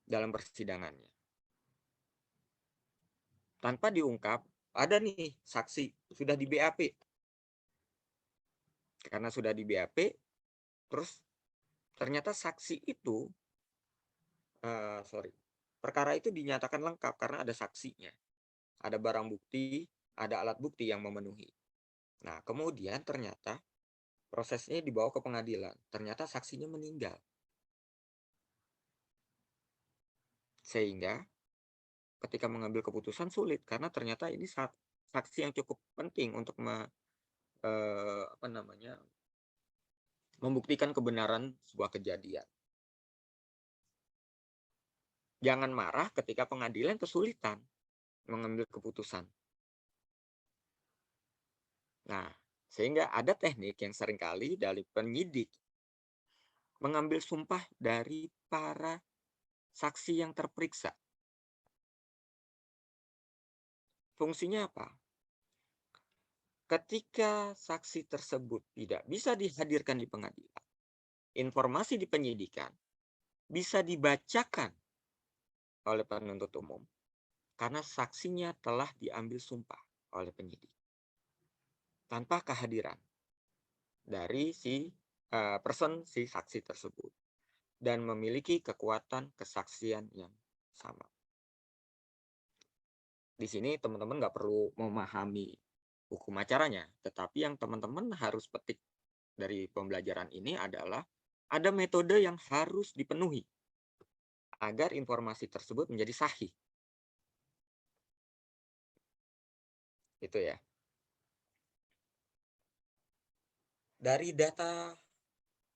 dalam persidangannya. Tanpa diungkap, ada nih saksi, sudah di BAP. Karena sudah di BAP, terus ternyata saksi itu, perkara itu dinyatakan lengkap karena ada saksinya. Ada barang bukti, ada alat bukti yang memenuhi. Nah, kemudian ternyata prosesnya dibawa ke pengadilan. Ternyata saksinya meninggal. Sehingga ketika mengambil keputusan sulit karena ternyata ini saksi yang cukup penting untuk membuktikan kebenaran sebuah kejadian. Jangan marah ketika pengadilan kesulitan mengambil keputusan. Nah, sehingga ada teknik yang seringkali dari penyidik mengambil sumpah dari para saksi yang terperiksa. Fungsinya apa? Ketika saksi tersebut tidak bisa dihadirkan di pengadilan, informasi di penyidikan bisa dibacakan oleh penuntut umum karena saksinya telah diambil sumpah oleh penyidik tanpa kehadiran dari si saksi tersebut dan memiliki kekuatan kesaksian yang sama. Di sini teman-teman nggak perlu memahami hukum acaranya, tetapi yang teman-teman harus petik dari pembelajaran ini adalah ada metode yang harus dipenuhi agar informasi tersebut menjadi sahih. Itu ya. Dari data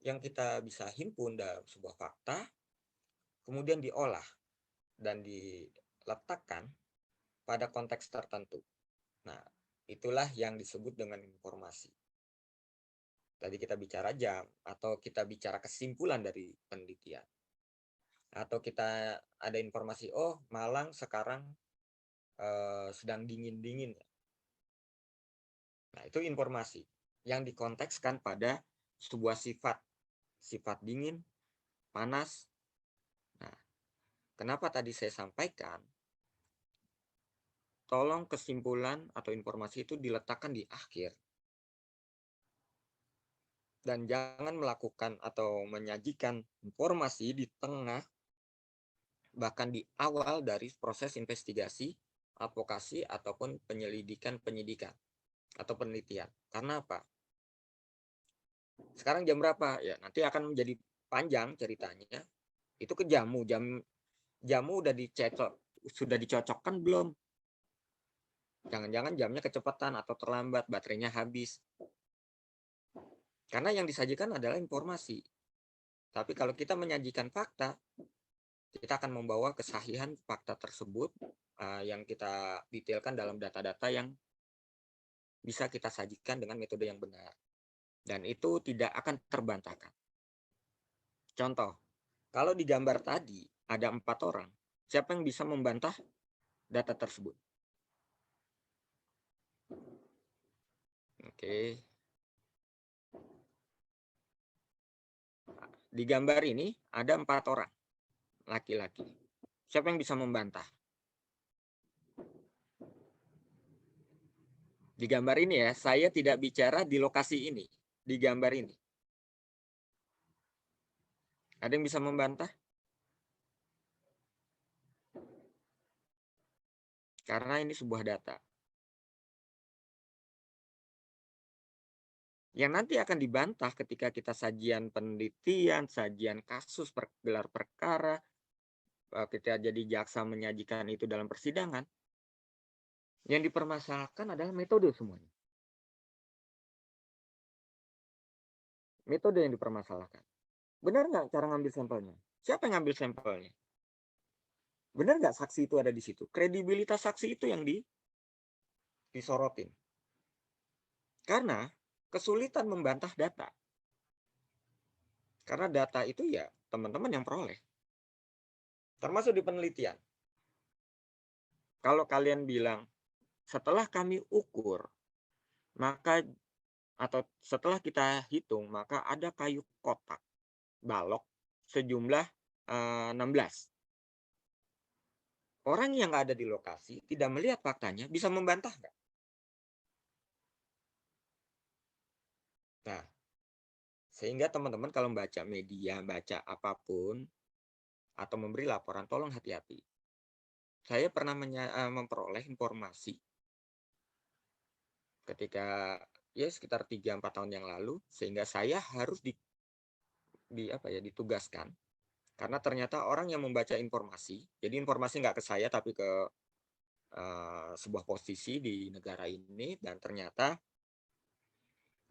yang kita bisa himpun dalam sebuah fakta, kemudian diolah dan diletakkan pada konteks tertentu. Nah, Itulah yang disebut dengan informasi. Tadi kita bicara jam, atau kita bicara kesimpulan dari penelitian. Atau kita ada informasi, oh Malang sekarang sedang dingin-dingin. Nah, itu informasi yang dikontekskan pada sebuah sifat dingin, panas. Nah, kenapa tadi saya sampaikan, tolong kesimpulan atau informasi itu diletakkan di akhir. Dan jangan melakukan atau menyajikan informasi di tengah, bahkan di awal dari proses investigasi, advokasi, ataupun penyidikan atau penelitian. Karena apa? Sekarang jam berapa? Ya, nanti akan menjadi panjang ceritanya. Itu ke jamu. Jamu sudah dicocokkan belum? Jangan-jangan jamnya kecepatan atau terlambat, baterainya habis. Karena yang disajikan adalah informasi. Tapi kalau kita menyajikan fakta, kita akan membawa kesahihan fakta tersebut yang kita detailkan dalam data-data yang bisa kita sajikan dengan metode yang benar. Dan itu tidak akan terbantahkan. Contoh, kalau di gambar tadi ada 4 orang, siapa yang bisa membantah data tersebut? Oke. Di gambar ini ada 4 orang laki-laki. Siapa yang bisa membantah? Di gambar ini ya, saya tidak bicara di lokasi ini, di gambar ini. Ada yang bisa membantah? Karena ini sebuah data. Yang nanti akan dibantah ketika kita sajian penelitian, sajian kasus, gelar perkara, kita jadi jaksa menyajikan itu dalam persidangan, yang dipermasalahkan adalah metode semuanya. Metode yang dipermasalahkan. Benar nggak cara ngambil sampelnya? Siapa yang ngambil sampelnya? Benar nggak saksi itu ada di situ? Kredibilitas saksi itu yang disorotin. Karena kesulitan membantah data. Karena data itu ya teman-teman yang peroleh. Termasuk di penelitian. Kalau kalian bilang, setelah kami ukur, maka atau setelah kita hitung, maka ada kayu kotak balok sejumlah 16. Orang yang nggak ada di lokasi, tidak melihat faktanya, bisa membantah nggak? Nah, sehingga teman-teman kalau baca media, baca apapun, atau memberi laporan, tolong hati-hati. Saya pernah memperoleh informasi ketika ya sekitar 3-4 tahun yang lalu, sehingga saya harus ditugaskan. Karena ternyata orang yang membaca informasi, jadi informasi nggak ke saya, tapi ke sebuah posisi di negara ini, dan ternyata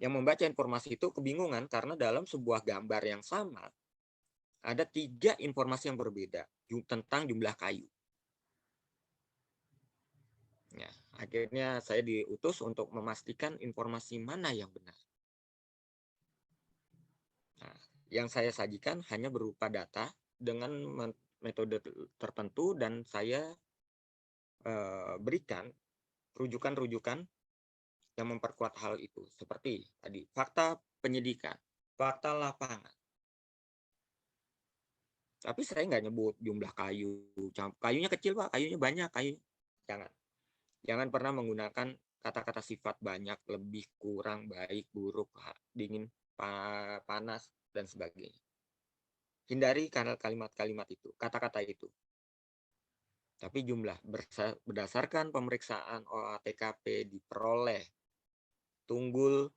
yang membaca informasi itu kebingungan karena dalam sebuah gambar yang sama ada 3 informasi yang berbeda tentang jumlah kayu. Ya, akhirnya saya diutus untuk memastikan informasi mana yang benar. Nah, yang saya sajikan hanya berupa data dengan metode tertentu, dan saya berikan rujukan-rujukan yang memperkuat hal itu. Seperti tadi, fakta penyidikan, fakta lapangan. Tapi saya nggak nyebut jumlah kayu. Kayunya kecil, Pak. Kayunya banyak. Jangan. Jangan pernah menggunakan kata-kata sifat banyak, lebih, kurang, baik, buruk, dingin, panas, dan sebagainya. Hindari kalimat-kalimat itu, kata-kata itu. Tapi jumlah berdasarkan pemeriksaan olah TKP diperoleh tunggul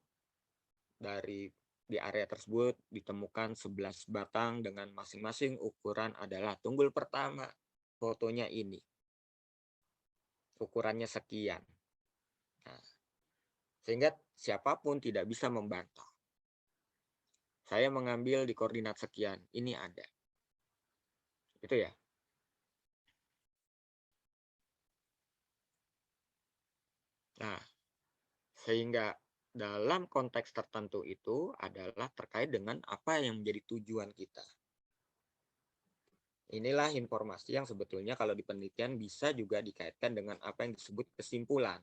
di area tersebut ditemukan 11 batang dengan masing-masing ukuran adalah tunggul pertama, fotonya ini. Ukurannya sekian. Nah, sehingga siapapun tidak bisa membantah. Saya mengambil di koordinat sekian, ini ada. Itu ya. Nah, Sehingga dalam konteks tertentu itu adalah terkait dengan apa yang menjadi tujuan kita. Inilah informasi yang sebetulnya kalau di penelitian bisa juga dikaitkan dengan apa yang disebut kesimpulan.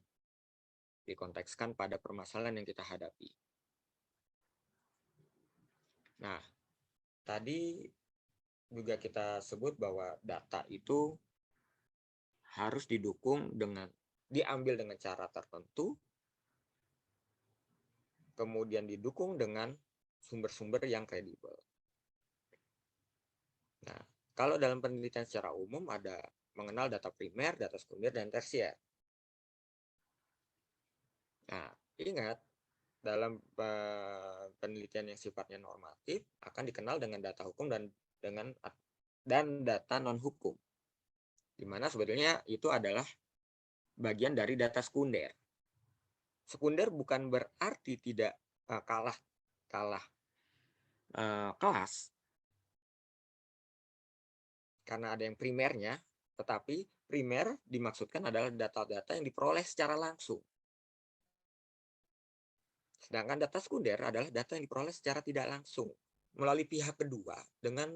Dikontekskan pada permasalahan yang kita hadapi. Nah, tadi juga kita sebut bahwa data itu harus diambil dengan cara tertentu, kemudian didukung dengan sumber-sumber yang kredibel. Nah, kalau dalam penelitian secara umum ada mengenal data primer, data sekunder, dan tersier. Nah, ingat, dalam penelitian yang sifatnya normatif akan dikenal dengan data hukum dan data non-hukum. Di mana sebetulnya itu adalah bagian dari data sekunder. Sekunder bukan berarti tidak kalah kelas, karena ada yang primernya, tetapi primer dimaksudkan adalah data-data yang diperoleh secara langsung. Sedangkan data sekunder adalah data yang diperoleh secara tidak langsung melalui pihak kedua dengan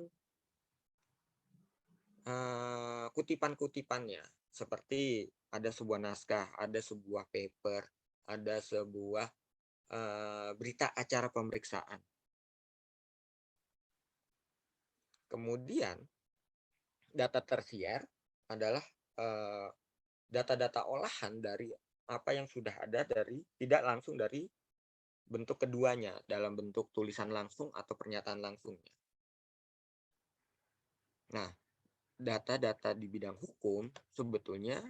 kutipan-kutipannya, seperti ada sebuah naskah, ada sebuah paper, ada sebuah berita acara pemeriksaan. Kemudian data tersier adalah data-data olahan dari apa yang sudah ada tidak langsung dari bentuk keduanya, dalam bentuk tulisan langsung atau pernyataan langsungnya. Nah, data-data di bidang hukum sebetulnya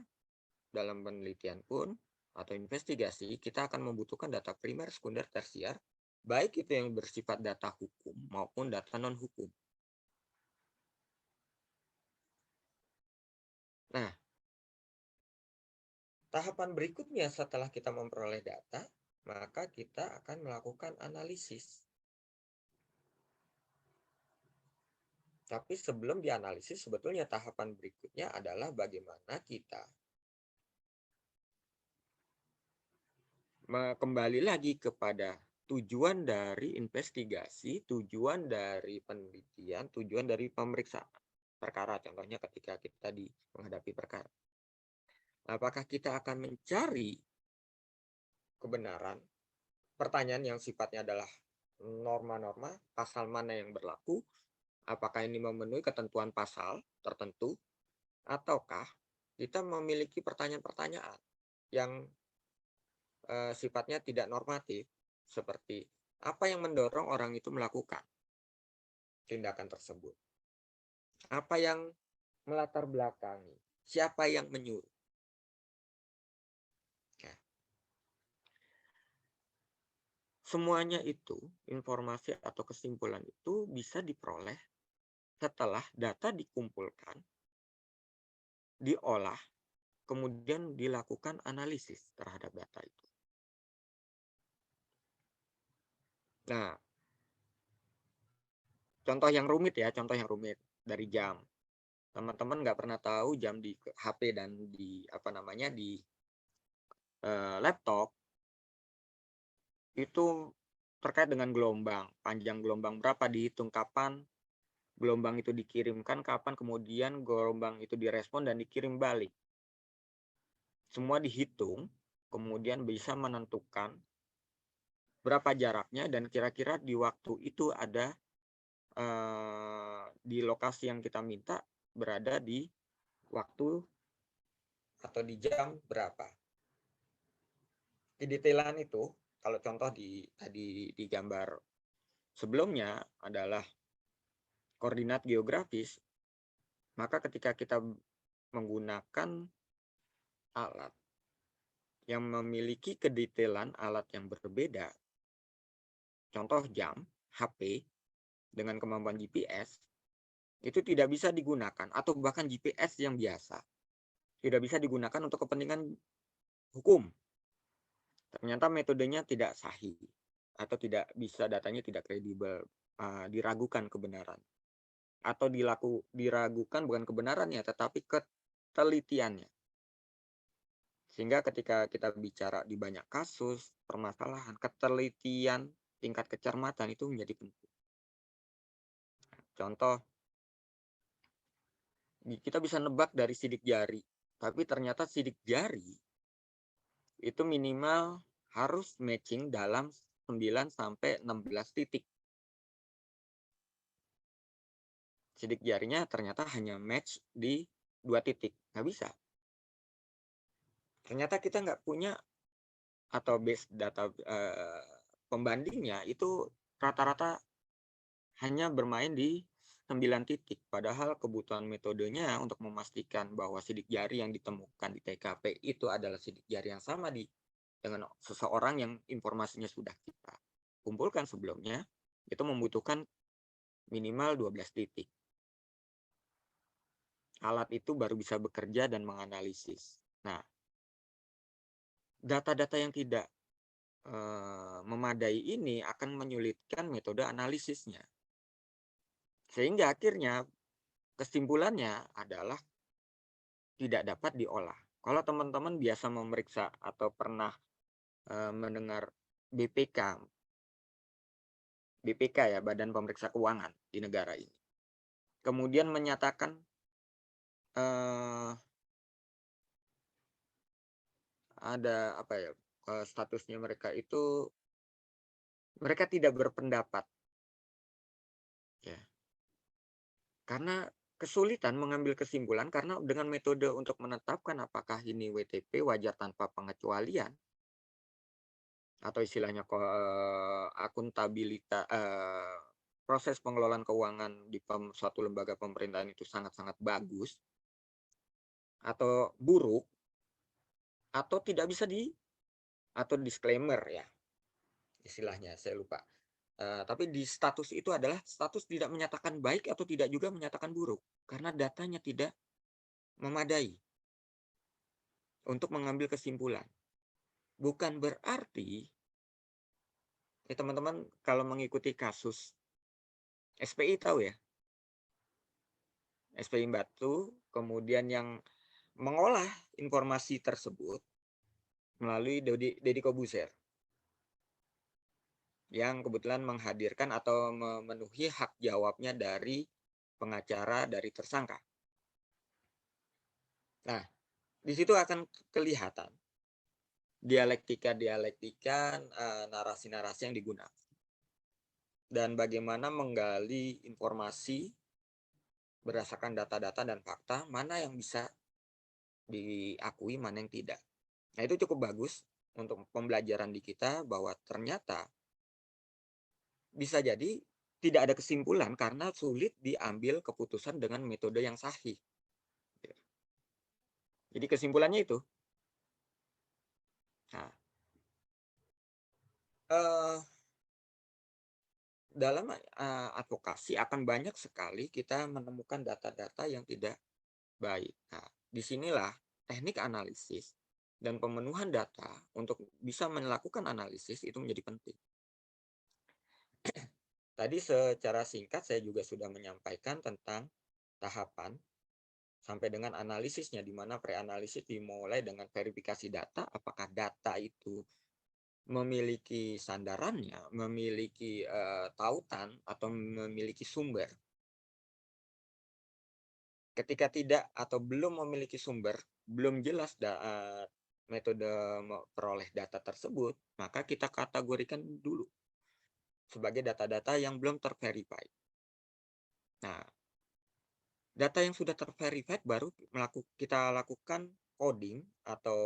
dalam penelitian pun atau investigasi kita akan membutuhkan data primer, sekunder, tersier, baik itu yang bersifat data hukum maupun data non-hukum. Nah, tahapan berikutnya setelah kita memperoleh data, maka kita akan melakukan analisis. Tapi sebelum dianalisis, sebetulnya tahapan berikutnya adalah bagaimana kita kembali lagi kepada tujuan dari investigasi, tujuan dari penelitian, tujuan dari pemeriksaan perkara. Contohnya ketika kita menghadapi perkara. Apakah kita akan mencari kebenaran? Pertanyaan yang sifatnya adalah norma-norma, pasal mana yang berlaku, apakah ini memenuhi ketentuan pasal tertentu, ataukah kita memiliki pertanyaan-pertanyaan yang sifatnya tidak normatif, seperti apa yang mendorong orang itu melakukan tindakan tersebut, apa yang melatar belakangi, siapa yang menyuruh. Semuanya itu, informasi atau kesimpulan itu bisa diperoleh setelah data dikumpulkan, diolah, kemudian dilakukan analisis terhadap data itu. Nah, contoh yang rumit dari jam. Teman-teman nggak pernah tahu jam di HP dan di laptop itu terkait dengan gelombang, panjang gelombang berapa, dihitung kapan gelombang itu dikirimkan, kapan kemudian gelombang itu direspon dan dikirim balik. Semua dihitung, kemudian bisa menentukan berapa jaraknya dan kira-kira di waktu itu ada di lokasi yang kita minta berada di waktu atau di jam berapa. Kedetailan itu, kalau contoh tadi di gambar sebelumnya adalah koordinat geografis, maka ketika kita menggunakan alat yang memiliki kedetailan alat yang berbeda, contoh jam, HP, dengan kemampuan GPS, itu tidak bisa digunakan, atau bahkan GPS yang biasa, tidak bisa digunakan untuk kepentingan hukum. Ternyata metodenya tidak sahih, atau tidak bisa, datanya tidak kredibel, diragukan kebenaran. Atau diragukan bukan kebenarannya, tetapi ketelitiannya. Sehingga ketika kita bicara di banyak kasus, permasalahan, ketelitian, tingkat kecermatan itu menjadi penting. Contoh, kita bisa nebak dari sidik jari, tapi ternyata sidik jari itu minimal harus matching dalam 9 sampai 16 titik. Sidik jarinya ternyata hanya match di 2 titik, nggak bisa. Ternyata kita nggak punya atau base data pembandingnya itu rata-rata hanya bermain di 9 titik. Padahal kebutuhan metodenya untuk memastikan bahwa sidik jari yang ditemukan di TKP itu adalah sidik jari yang sama dengan seseorang yang informasinya sudah kita kumpulkan sebelumnya, itu membutuhkan minimal 12 titik. Alat itu baru bisa bekerja dan menganalisis. Nah, data-data yang tidak memadai ini akan menyulitkan metode analisisnya. Sehingga akhirnya kesimpulannya adalah tidak dapat diolah. Kalau teman-teman biasa memeriksa atau pernah mendengar BPK ya, Badan Pemeriksa Keuangan di negara ini, kemudian menyatakan ada apa ya, statusnya mereka itu mereka tidak berpendapat, ya, karena kesulitan mengambil kesimpulan karena dengan metode untuk menetapkan apakah ini WTP wajar tanpa pengecualian atau istilahnya akuntabilitas, proses pengelolaan keuangan di suatu lembaga pemerintahan itu sangat-sangat bagus atau buruk atau tidak bisa atau disclaimer ya istilahnya, saya lupa. Tapi di status itu adalah status tidak menyatakan baik atau tidak juga menyatakan buruk karena datanya tidak memadai untuk mengambil kesimpulan. Bukan berarti ya teman-teman kalau mengikuti kasus SPI tahu ya, SPI Batu, kemudian yang mengolah informasi tersebut melalui Deddy Kobuser yang kebetulan menghadirkan atau memenuhi hak jawabnya dari pengacara dari tersangka. Nah, di situ akan kelihatan dialektika, narasi-narasi yang digunakan. Dan bagaimana menggali informasi berdasarkan data-data dan fakta, mana yang bisa diakui, mana yang tidak. Nah, itu cukup bagus untuk pembelajaran di kita bahwa ternyata bisa jadi tidak ada kesimpulan karena sulit diambil keputusan dengan metode yang sahih. Jadi kesimpulannya itu. Nah, dalam advokasi akan banyak sekali kita menemukan data-data yang tidak baik. Nah, disinilah teknik analisis dan pemenuhan data untuk bisa melakukan analisis itu menjadi penting. Tadi secara singkat saya juga sudah menyampaikan tentang tahapan sampai dengan analisisnya, di mana preanalisis dimulai dengan verifikasi data, apakah data itu memiliki sandarannya, memiliki tautan, atau memiliki sumber. Ketika tidak atau belum memiliki sumber, belum jelas metode memperoleh data tersebut, maka kita kategorikan dulu sebagai data-data yang belum terverified. Nah, data yang sudah terverified baru kita lakukan coding atau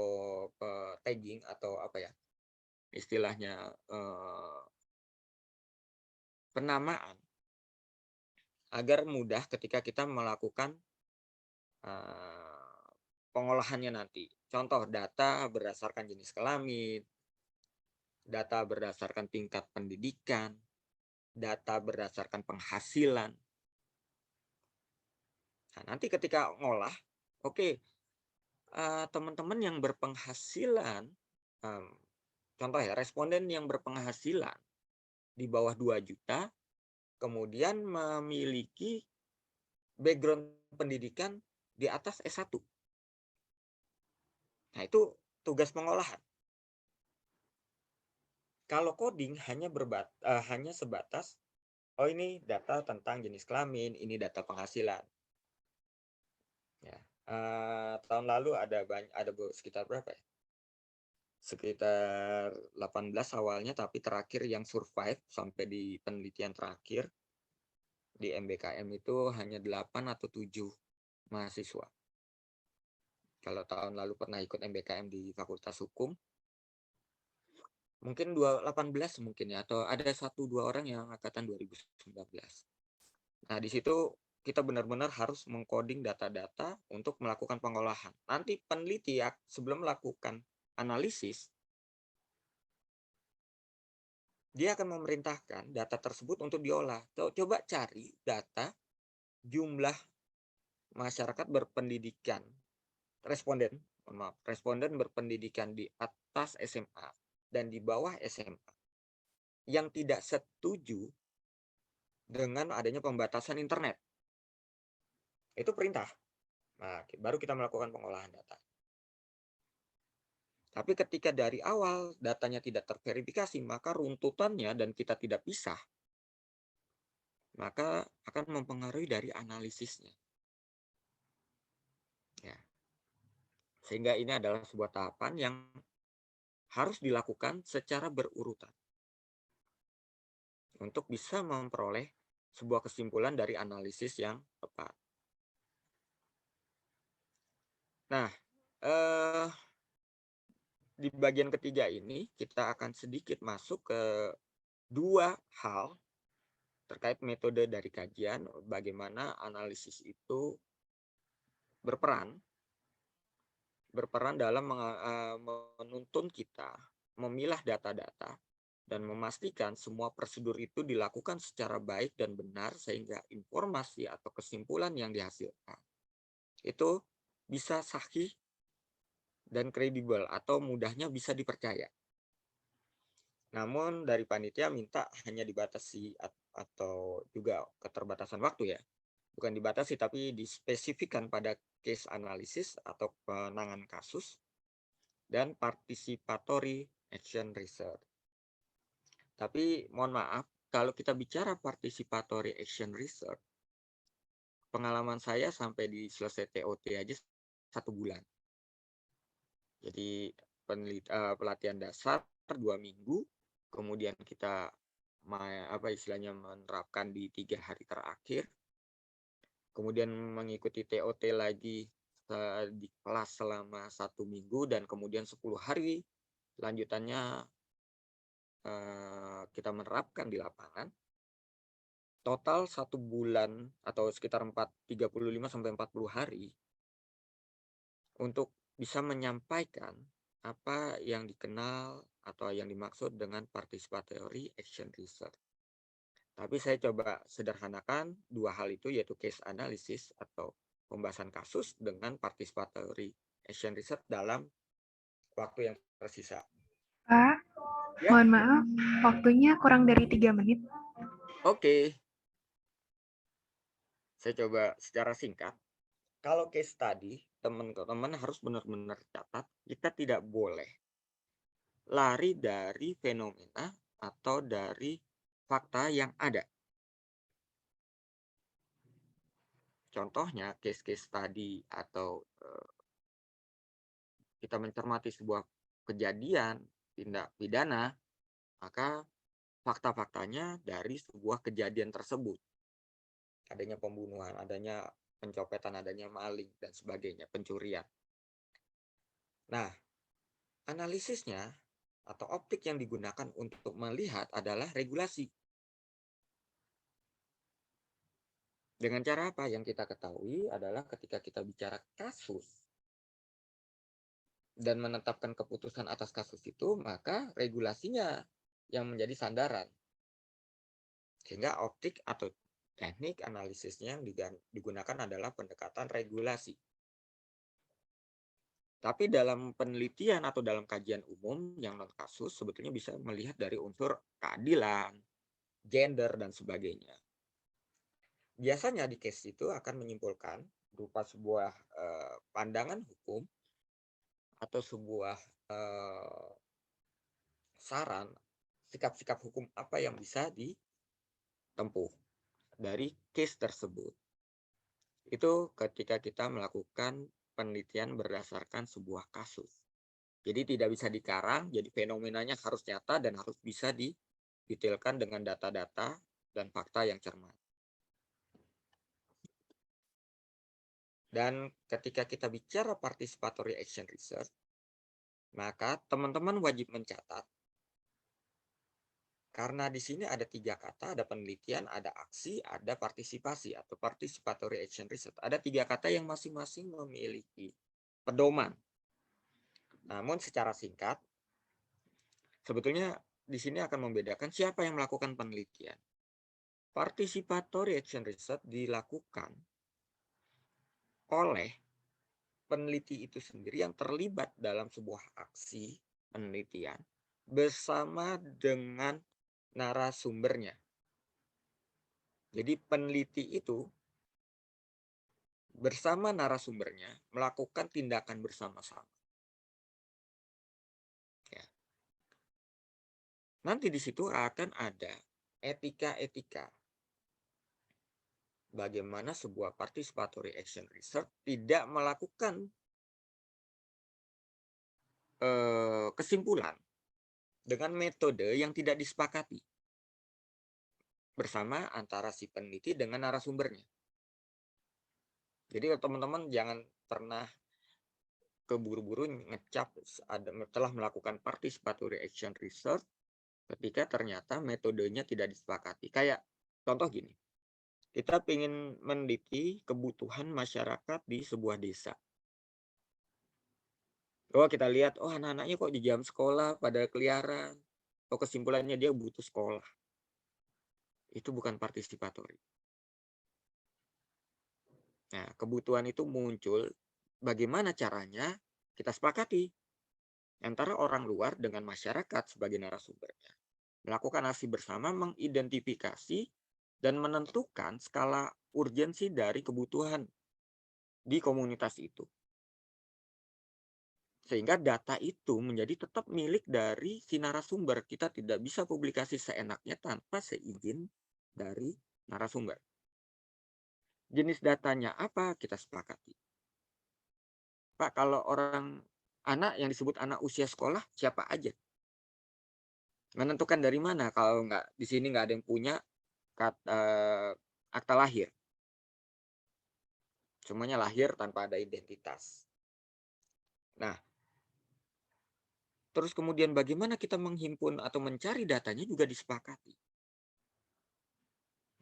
tagging atau apa ya istilahnya, penamaan agar mudah ketika kita melakukan pengolahannya nanti. Contoh data berdasarkan jenis kelamin, data berdasarkan tingkat pendidikan, data berdasarkan penghasilan. Nah, nanti ketika ngolah, oke, teman-teman yang berpenghasilan, contoh ya, responden yang berpenghasilan di bawah 2 juta, kemudian memiliki background pendidikan di atas S1. Nah, itu tugas pengolahan. Kalau coding hanya sebatas, oh ini data tentang jenis kelamin, ini data penghasilan. Ya, tahun lalu ada sekitar berapa ya? Sekitar 18 awalnya, tapi terakhir yang survive sampai di penelitian terakhir di MBKM itu hanya 8 atau 7 mahasiswa. Kalau tahun lalu pernah ikut MBKM di Fakultas Hukum, mungkin 18 mungkin ya, atau ada 1-2 orang yang angkatan 2019. Nah, di situ kita benar-benar harus mengcoding data-data untuk melakukan pengolahan. Nanti peneliti ya, sebelum melakukan analisis, dia akan memerintahkan data tersebut untuk diolah. Coba cari data jumlah masyarakat berpendidikan, responden berpendidikan di atas SMA dan di bawah SMA yang tidak setuju dengan adanya pembatasan internet. Itu perintah. Nah, baru kita melakukan pengolahan data. Tapi ketika dari awal datanya tidak terverifikasi, maka runtutannya dan kita tidak pisah, maka akan mempengaruhi dari analisisnya. Ya. Sehingga ini adalah sebuah tahapan yang harus dilakukan secara berurutan untuk bisa memperoleh sebuah kesimpulan dari analisis yang tepat. Nah, di bagian ketiga ini kita akan sedikit masuk ke 2 hal terkait metode dari kajian, bagaimana analisis itu berperan dalam menuntun kita memilah data-data dan memastikan semua prosedur itu dilakukan secara baik dan benar sehingga informasi atau kesimpulan yang dihasilkan itu bisa sahih dan kredibel atau mudahnya bisa dipercaya. Namun dari panitia minta hanya dibatasi atau juga keterbatasan waktu ya. Bukan dibatasi tapi dispesifikkan pada case analysis atau penanganan kasus dan participatory action research. Tapi mohon maaf, kalau kita bicara participatory action research, pengalaman saya sampai di selesai TOT aja 1 bulan. Jadi pelatihan dasar 2 minggu, kemudian kita menerapkan di 3 hari terakhir, kemudian mengikuti TOT lagi di kelas selama 1 minggu, dan kemudian 10 hari lanjutannya kita menerapkan di lapangan. Total 1 bulan atau sekitar 35-40 hari untuk bisa menyampaikan apa yang dikenal atau yang dimaksud dengan participatory action research. Tapi saya coba sederhanakan 2 hal itu, yaitu case analysis atau pembahasan kasus dengan participatory action research dalam waktu yang tersisa. Pak, Ya. mohon maaf, waktunya kurang dari 3 menit. Oke. Saya coba secara singkat. Kalau case tadi, teman-teman harus benar-benar catat, kita tidak boleh lari dari fenomena atau dari fakta yang ada. Contohnya case-case tadi atau kita mencermati sebuah kejadian tindak pidana, maka fakta-faktanya dari sebuah kejadian tersebut. Adanya pembunuhan, adanya pencopetan, adanya maling, dan sebagainya, pencurian. Nah, analisisnya atau optik yang digunakan untuk melihat adalah regulasi. Dengan cara apa? Yang kita ketahui adalah ketika kita bicara kasus dan menetapkan keputusan atas kasus itu, maka regulasinya yang menjadi sandaran. Sehingga optik atau teknik analisisnya yang digunakan adalah pendekatan regulasi. Tapi dalam penelitian atau dalam kajian umum yang non kasus sebetulnya bisa melihat dari unsur keadilan, gender, dan sebagainya. Biasanya di case itu akan menyimpulkan berupa sebuah pandangan hukum atau sebuah saran sikap-sikap hukum apa yang bisa ditempuh dari case tersebut. Itu ketika kita melakukan penelitian berdasarkan sebuah kasus. Jadi tidak bisa dikarang, jadi fenomenanya harus nyata dan harus bisa didetailkan dengan data-data dan fakta yang cermat. Dan ketika kita bicara participatory action research, maka teman-teman wajib mencatat, karena di sini ada 3 kata, ada penelitian, ada aksi, ada partisipasi atau participatory action research. Ada 3 kata yang masing-masing memiliki pedoman. Namun secara singkat, sebetulnya di sini akan membedakan siapa yang melakukan penelitian. Participatory action research dilakukan oleh peneliti itu sendiri yang terlibat dalam sebuah aksi penelitian bersama dengan narasumbernya. Jadi peneliti itu bersama narasumbernya melakukan tindakan bersama-sama. Ya. Nanti di situ akan ada etika-etika. Bagaimana sebuah participatory action research tidak melakukan kesimpulan dengan metode yang tidak disepakati bersama antara si peneliti dengan narasumbernya. Jadi teman-teman jangan pernah keburu-buru ngecap telah melakukan participatory action research ketika ternyata metodenya tidak disepakati. Kayak contoh gini, kita ingin meneliti kebutuhan masyarakat di sebuah desa. Oh, kita lihat, oh anak-anaknya kok di jam sekolah pada keliaran. Oh, kesimpulannya dia butuh sekolah. Itu bukan partisipatory. Nah, kebutuhan itu muncul, bagaimana caranya kita sepakati antara orang luar dengan masyarakat sebagai narasumbernya. Melakukan aksi bersama, mengidentifikasi dan menentukan skala urgensi dari kebutuhan di komunitas itu. Sehingga data itu menjadi tetap milik dari si narasumber. Kita tidak bisa publikasi seenaknya tanpa seizin dari narasumber. Jenis datanya apa? Kita sepakati. Pak, kalau anak yang disebut anak usia sekolah, siapa aja? Menentukan dari mana? Kalau di sini nggak ada yang punya akta lahir. Semuanya lahir tanpa ada identitas. Nah, terus kemudian bagaimana kita menghimpun atau mencari datanya juga disepakati.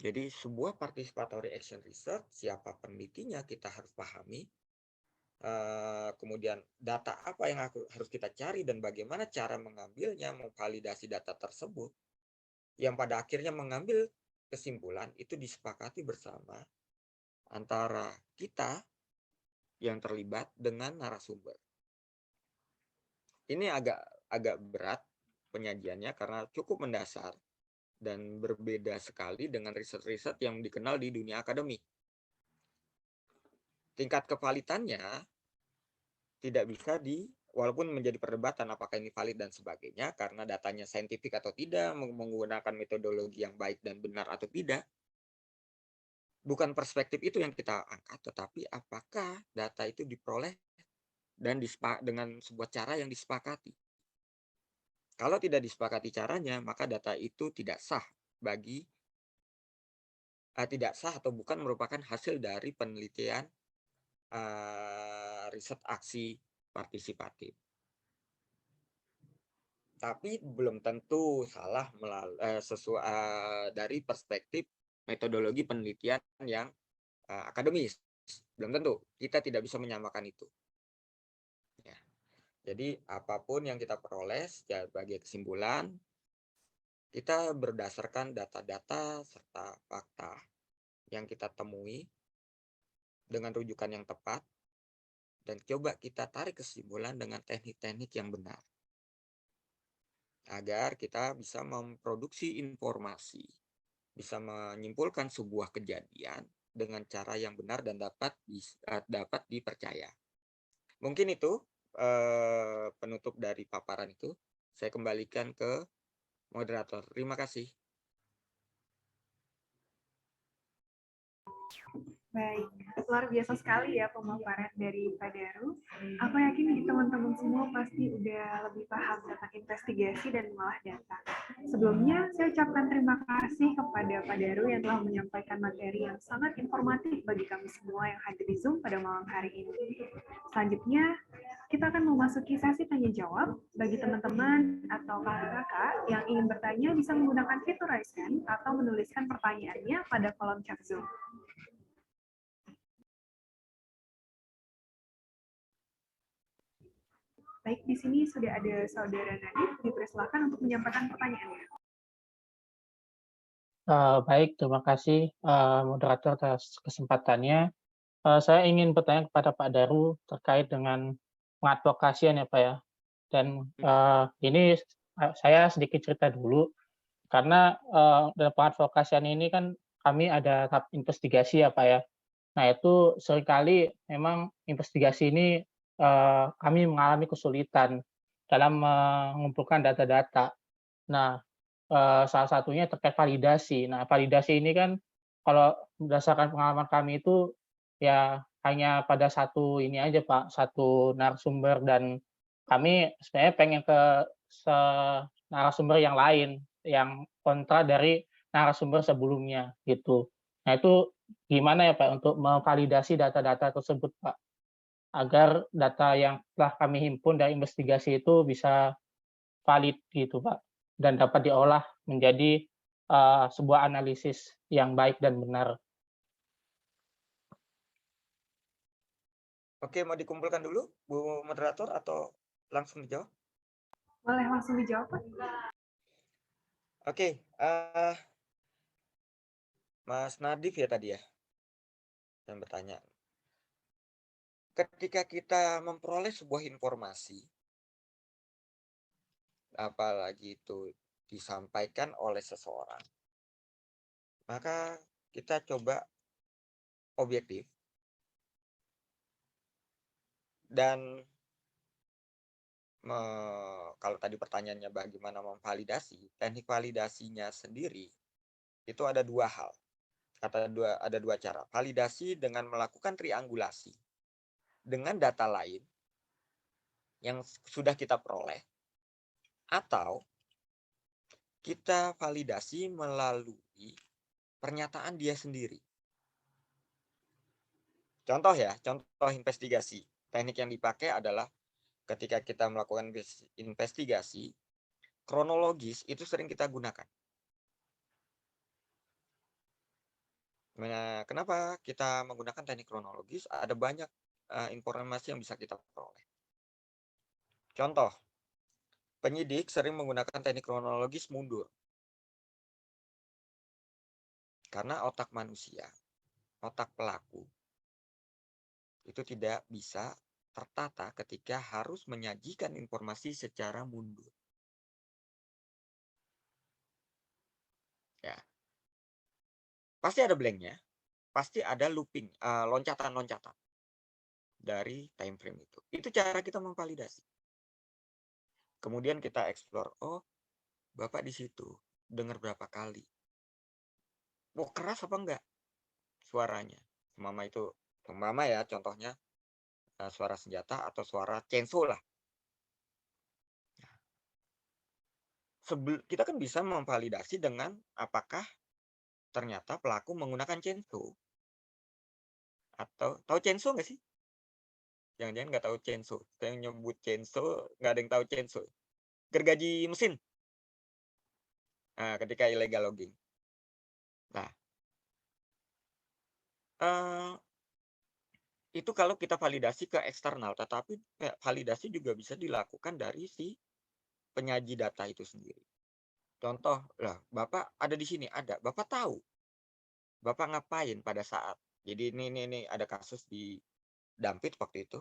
Jadi sebuah participatory action research, siapa penelitinya kita harus pahami. Kemudian data apa yang harus kita cari dan bagaimana cara mengambilnya, memvalidasi data tersebut. Yang pada akhirnya mengambil kesimpulan itu disepakati bersama antara kita yang terlibat dengan narasumber. Ini agak berat penyajiannya karena cukup mendasar dan berbeda sekali dengan riset-riset yang dikenal di dunia akademik. Tingkat kevalitannya tidak bisa walaupun menjadi perdebatan apakah ini valid dan sebagainya, karena datanya saintifik atau tidak, menggunakan metodologi yang baik dan benar atau tidak. Bukan perspektif itu yang kita angkat, tetapi apakah data itu diperoleh dan dengan sebuah cara yang disepakati. Kalau tidak disepakati caranya, maka data itu tidak sah tidak sah atau bukan merupakan hasil dari penelitian riset aksi partisipatif. Tapi belum tentu salah dari perspektif metodologi penelitian yang akademis. Belum tentu. Kita tidak bisa menyamakan itu. Ya. Jadi apapun yang kita peroleh sebagai kesimpulan, kita berdasarkan data-data serta fakta yang kita temui dengan rujukan yang tepat, dan coba kita tarik kesimpulan dengan teknik-teknik yang benar. Agar kita bisa memproduksi informasi, bisa menyimpulkan sebuah kejadian dengan cara yang benar dan dapat dipercaya. Mungkin itu penutup dari paparan itu, saya kembalikan ke moderator. Terima kasih. Baik, luar biasa sekali ya pemaparan dari Pak Daru. Aku yakin di teman-teman semua pasti udah lebih paham tentang investigasi dan mengolah data. Sebelumnya, saya ucapkan terima kasih kepada Pak Daru yang telah menyampaikan materi yang sangat informatif bagi kami semua yang hadir di Zoom pada malam hari ini. Selanjutnya, kita akan memasuki sesi tanya-jawab. Bagi teman-teman atau kakak-kakak yang ingin bertanya bisa menggunakan fitur raise hand atau menuliskan pertanyaannya pada kolom chat Zoom. Baik, di sini sudah ada Saudara Nadif, dipersilakan untuk menyampaikan pertanyaannya. Baik, terima kasih moderator atas kesempatannya. Saya ingin bertanya kepada Pak Daru terkait dengan pengadvokasian ya Pak ya. Dan ini saya sedikit cerita dulu, karena dalam pengadvokasian ini kan kami ada tahap investigasi ya Pak ya. Nah itu seringkali memang investigasi ini kami mengalami kesulitan dalam mengumpulkan data-data. Nah, salah satunya terkait validasi. Nah, validasi ini kan kalau berdasarkan pengalaman kami itu ya hanya pada satu ini aja Pak, satu narasumber, dan kami sebenarnya pengen ke narasumber yang lain, yang kontra dari narasumber sebelumnya gitu. Nah, itu gimana ya Pak untuk memvalidasi data-data tersebut Pak? Agar data yang telah kami himpun dari investigasi itu bisa valid gitu Pak, dan dapat diolah menjadi sebuah analisis yang baik dan benar. Oke, mau dikumpulkan dulu, Bu Moderator, atau langsung dijawab? Boleh langsung dijawab, Pak? Oke, Mas Nadif ya tadi ya, yang bertanya. Ketika kita memperoleh sebuah informasi, apalagi itu disampaikan oleh seseorang, maka kita coba objektif dan kalau tadi pertanyaannya bagaimana memvalidasi, teknik validasinya sendiri itu ada dua hal. Ada dua cara. Validasi dengan melakukan triangulasi dengan data lain yang sudah kita peroleh, atau kita validasi melalui pernyataan dia sendiri. Contoh ya, contoh investigasi. Teknik yang dipakai adalah ketika kita melakukan investigasi, kronologis itu sering kita gunakan. Nah, kenapa kita menggunakan teknik kronologis? Ada banyak informasi yang bisa kita peroleh. Contoh, penyidik sering menggunakan teknik kronologis mundur. Karena otak manusia, otak pelaku, itu tidak bisa tertata ketika harus menyajikan informasi secara mundur. Ya. Pasti ada blanknya, pasti ada looping, loncatan-loncatan dari time frame itu. Itu cara kita memvalidasi. Kemudian kita explore, oh, Bapak di situ dengar berapa kali? Oh, keras apa enggak suaranya? Umpama ya contohnya suara senjata atau suara chainsaw lah. Kita kan bisa memvalidasi dengan apakah ternyata pelaku menggunakan chainsaw. Atau tahu chainsaw nggak sih? Jangan-jangan nggak tahu chainsaw. Saya nyebut chainsaw, nggak ada yang tahu chainsaw. Gergaji mesin. Nah, ketika illegal logging. Nah, itu kalau kita validasi ke eksternal, tetapi validasi juga bisa dilakukan dari si penyaji data itu sendiri. Contoh, lah, Bapak ada di sini, ada. Bapak tahu. Bapak ngapain pada saat. Jadi ini ada kasus di Dampit waktu itu.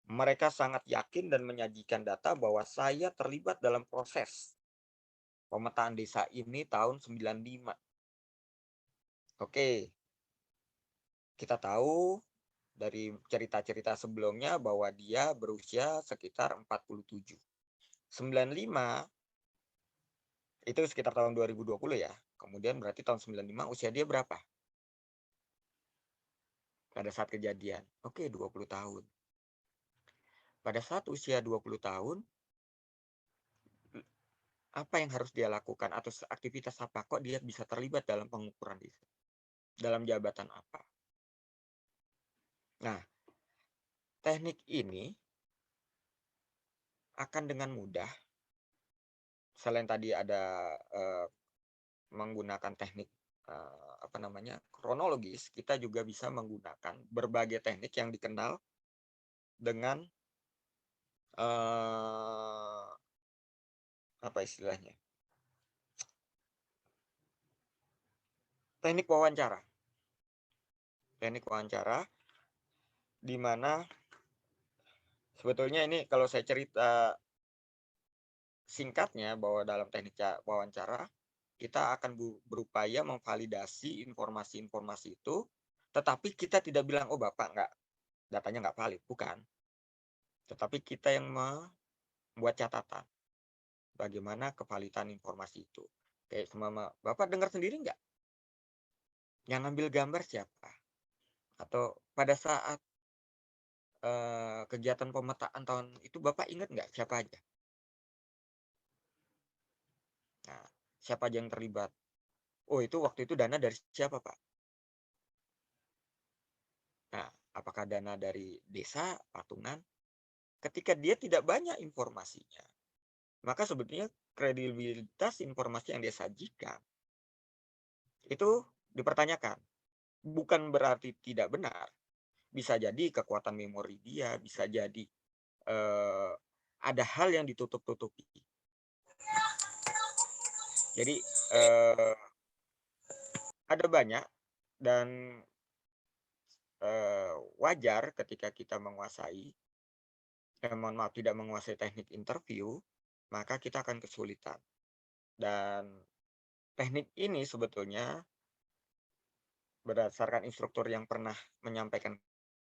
Mereka sangat yakin dan menyajikan data bahwa saya terlibat dalam proses pemetaan desa ini tahun 95. Oke. Kita tahu dari cerita-cerita sebelumnya bahwa dia berusia sekitar 47. 95 itu sekitar tahun 2020 ya. Kemudian berarti tahun 95 usia dia berapa? Pada saat kejadian. Oke, 20 tahun. Pada saat usia 20 tahun, apa yang harus dia lakukan atau aktivitas apa kok dia bisa terlibat dalam pengukuran itu? Dalam jabatan apa? Nah, teknik ini akan dengan mudah, selain tadi ada menggunakan teknik kronologis, kita juga bisa menggunakan berbagai teknik yang dikenal dengan apa istilahnya? Teknik wawancara. Teknik wawancara di mana sebetulnya ini kalau saya cerita singkatnya bahwa dalam teknik wawancara kita akan berupaya memvalidasi informasi-informasi itu, tetapi kita tidak bilang, oh Bapak datanya nggak valid, bukan. Tetapi kita yang membuat catatan bagaimana kevalidan informasi itu. Kayak semama, Bapak dengar sendiri nggak? Yang ngambil gambar siapa? Atau pada saat kegiatan pemetaan tahun itu Bapak ingat nggak siapa aja? Nah, siapa aja yang terlibat? Oh, itu waktu itu dana dari siapa, Pak? Nah, apakah dana dari desa, patungan? Ketika dia tidak banyak informasinya, maka sebetulnya kredibilitas informasi yang dia sajikan itu dipertanyakan. Bukan berarti tidak benar. Bisa jadi kekuatan memori dia, bisa jadi ada hal yang ditutup-tutupi. Jadi ada banyak dan wajar ketika kita menguasai, tidak menguasai teknik interview, maka kita akan kesulitan. Dan teknik ini sebetulnya berdasarkan instruktur yang pernah menyampaikan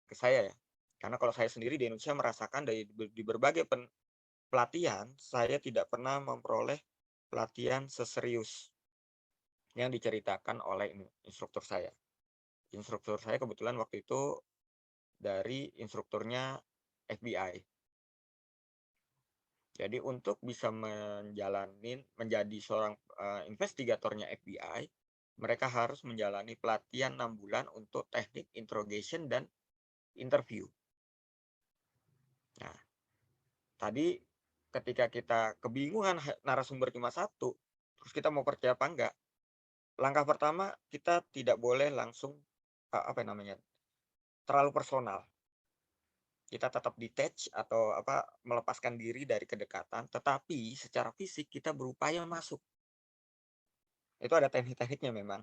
ke saya ya. Karena kalau saya sendiri di Indonesia merasakan di berbagai pelatihan, saya tidak pernah memperoleh pelatihan seserius yang diceritakan oleh instruktur saya. Instruktur saya kebetulan waktu itu dari instrukturnya FBI. Jadi untuk bisa menjadi seorang investigatornya FBI, mereka harus menjalani pelatihan 6 bulan untuk teknik interrogation dan interview. Nah, tadi ketika kita kebingungan narasumber cuma satu, terus kita mau percaya apa enggak? Langkah pertama, kita tidak boleh langsung terlalu personal. Kita tetap detach atau melepaskan diri dari kedekatan, tetapi secara fisik kita berupaya masuk. Itu ada teknik-tekniknya memang.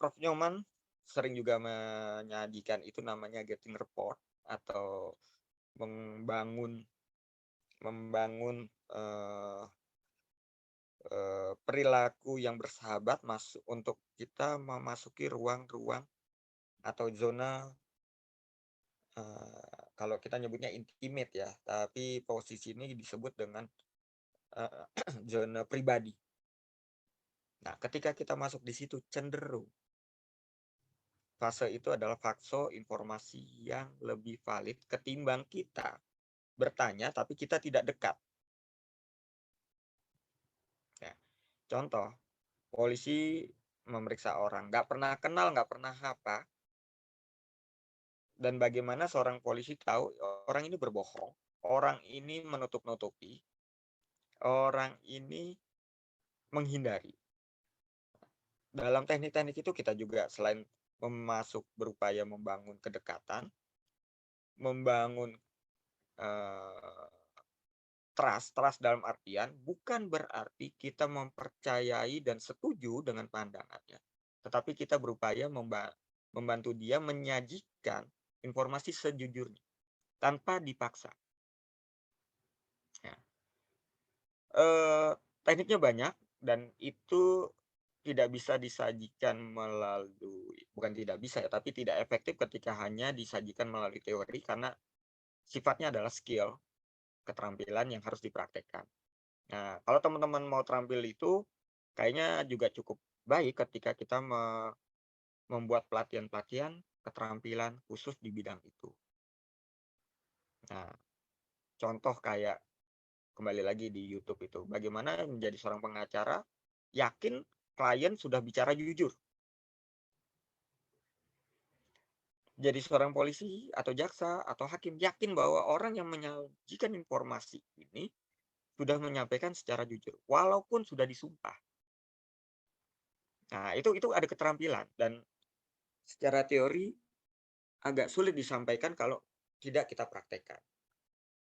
Prof. Nyoman sering juga menyajikan itu namanya getting report atau membangun perilaku yang bersahabat untuk kita memasuki ruang-ruang atau zona kalau kita nyebutnya intimate ya, tapi posisi ini disebut dengan zona pribadi. Nah, ketika kita masuk di situ cenderung fase itu adalah fase informasi yang lebih valid ketimbang kita bertanya tapi kita tidak dekat. Ya, contoh, polisi memeriksa orang, nggak pernah kenal, nggak pernah apa, dan bagaimana seorang polisi tahu orang ini berbohong, orang ini menutup-nutupi, orang ini menghindari. Dalam teknik-teknik itu kita juga selain berupaya membangun kedekatan, membangun trust dalam artian bukan berarti kita mempercayai dan setuju dengan pandangannya, tetapi kita berupaya membantu dia menyajikan informasi sejujurnya tanpa dipaksa. Ya. Tekniknya banyak dan itu tidak bisa disajikan melalui, bukan tidak bisa ya, tapi tidak efektif ketika hanya disajikan melalui teori karena sifatnya adalah skill, keterampilan yang harus dipraktekkan. Nah, kalau teman-teman mau terampil itu kayaknya juga cukup baik ketika kita membuat pelatihan-pelatihan keterampilan khusus di bidang itu. Nah, contoh kayak kembali lagi di YouTube itu, bagaimana menjadi seorang pengacara yakin klien sudah bicara jujur. Jadi seorang polisi atau jaksa atau hakim yakin bahwa orang yang menyajikan informasi ini sudah menyampaikan secara jujur, walaupun sudah disumpah. Nah, itu ada keterampilan dan secara teori agak sulit disampaikan kalau tidak kita praktekkan.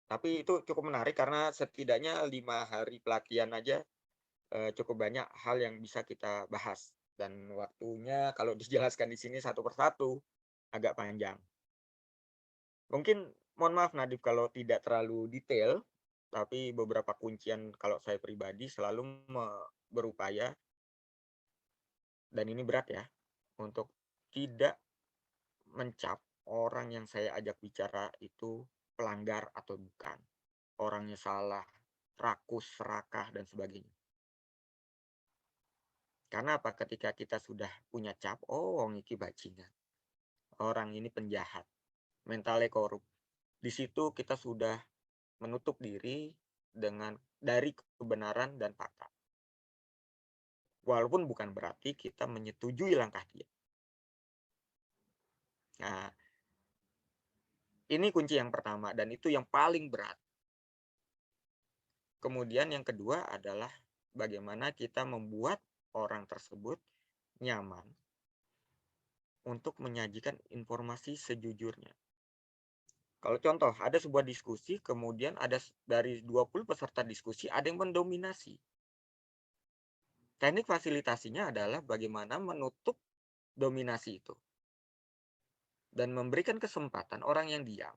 Tapi itu cukup menarik karena setidaknya 5 hari pelatihan aja cukup banyak hal yang bisa kita bahas dan waktunya kalau dijelaskan di sini satu persatu agak panjang. Mungkin mohon maaf Nadif kalau tidak terlalu detail, tapi beberapa kuncian kalau saya pribadi selalu berupaya, dan ini berat ya, untuk tidak mencap orang yang saya ajak bicara itu pelanggar atau bukan. Orangnya salah, rakus, serakah, dan sebagainya. Karena apa? Ketika kita sudah punya cap, oh wong iki bajingan. Orang ini penjahat, mentalnya korup. Di situ kita sudah menutup diri dari kebenaran dan fakta. Walaupun bukan berarti kita menyetujui langkah dia. Nah, ini kunci yang pertama dan itu yang paling berat. Kemudian yang kedua adalah bagaimana kita membuat orang tersebut nyaman untuk menyajikan informasi sejujurnya. Kalau contoh, ada sebuah diskusi, kemudian ada dari 20 peserta diskusi, ada yang mendominasi. Teknik fasilitasinya adalah bagaimana menutup dominasi itu. Dan memberikan kesempatan orang yang diam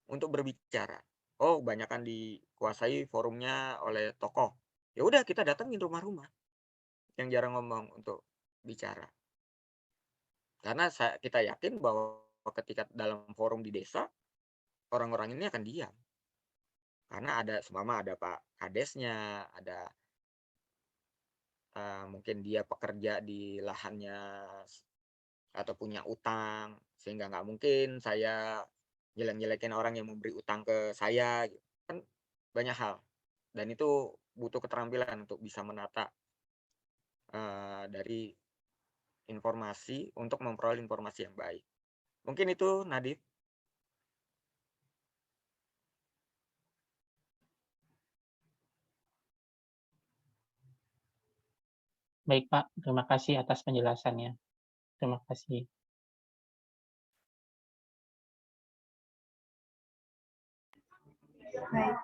untuk berbicara. Oh, kebanyakan dikuasai forumnya oleh tokoh. Ya udah kita datangin rumah-rumah yang jarang ngomong untuk bicara. Karena kita yakin bahwa ketika dalam forum di desa, orang-orang ini akan diam. Karena ada Pak Kadesnya, ada mungkin dia pekerja di lahannya atau punya utang, sehingga nggak mungkin saya jelek-jelekin orang yang memberi utang ke saya. Kan banyak hal. Dan itu butuh keterampilan untuk bisa menata dari informasi untuk memperoleh informasi yang baik. Mungkin itu, Nadif. Baik Pak, terima kasih atas penjelasannya. Terima kasih. Baik,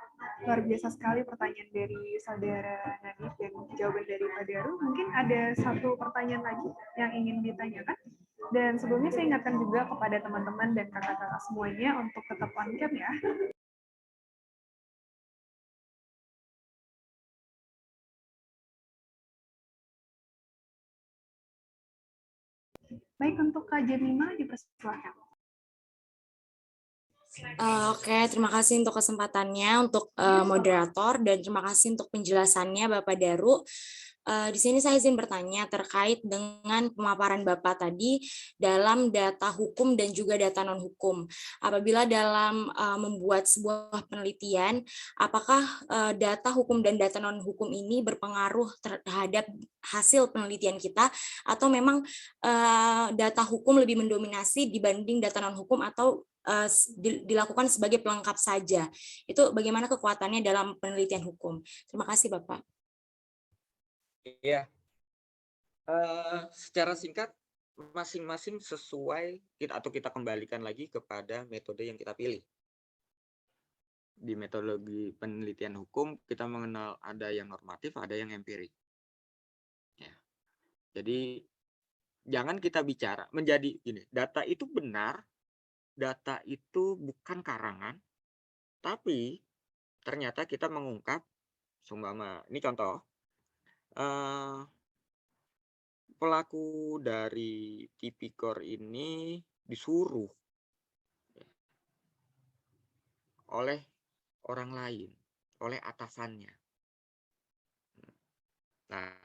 luar biasa sekali pertanyaan dari saudara Nadif dan jawaban dari Pak Daru. Mungkin ada satu pertanyaan lagi yang ingin ditanyakan. Dan sebelumnya saya ingatkan juga kepada teman-teman dan kakak-kakak semuanya untuk tetap on cam ya. Baik, untuk Kak Jemima dipersilakan. Oke, terima kasih untuk kesempatannya untuk moderator dan terima kasih untuk penjelasannya Bapak Daru. Di sini saya izin bertanya terkait dengan pemaparan Bapak tadi dalam data hukum dan juga data non-hukum. Apabila dalam membuat sebuah penelitian, apakah data hukum dan data non-hukum ini berpengaruh terhadap hasil penelitian kita atau memang data hukum lebih mendominasi dibanding data non-hukum atau dilakukan sebagai pelengkap saja. Itu bagaimana kekuatannya dalam penelitian hukum. Terima kasih Bapak. Iya. Secara singkat, masing-masing sesuai atau kita kembalikan lagi kepada metode yang kita pilih. Di metodologi penelitian hukum, kita mengenal ada yang normatif, ada yang empirik. Ya. Jadi, jangan kita bicara, menjadi gini, data itu benar, data itu bukan karangan, tapi ternyata kita mengungkap, seumpama, ini contoh, pelaku dari tipikor ini disuruh oleh orang lain, oleh atasannya. Nah,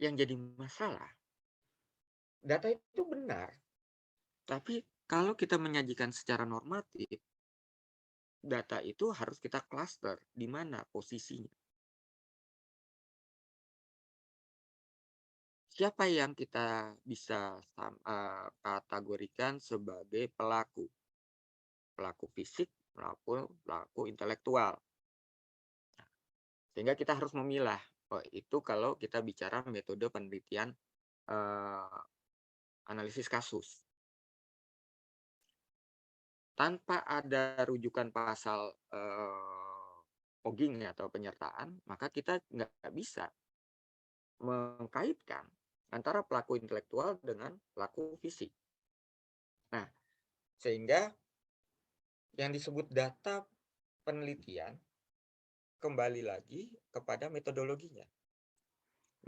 yang jadi masalah, data itu benar, tapi kalau kita menyajikan secara normatif, data itu harus kita cluster di mana posisinya. Siapa yang kita bisa kategorikan sebagai pelaku? Pelaku fisik maupun pelaku intelektual. Sehingga kita harus memilah. Oh, itu kalau kita bicara metode penelitian analisis kasus. Tanpa ada rujukan pasal fogging atau penyertaan, maka kita nggak bisa mengkaitkan antara pelaku intelektual dengan pelaku fisik. Nah, sehingga yang disebut data penelitian kembali lagi kepada metodologinya.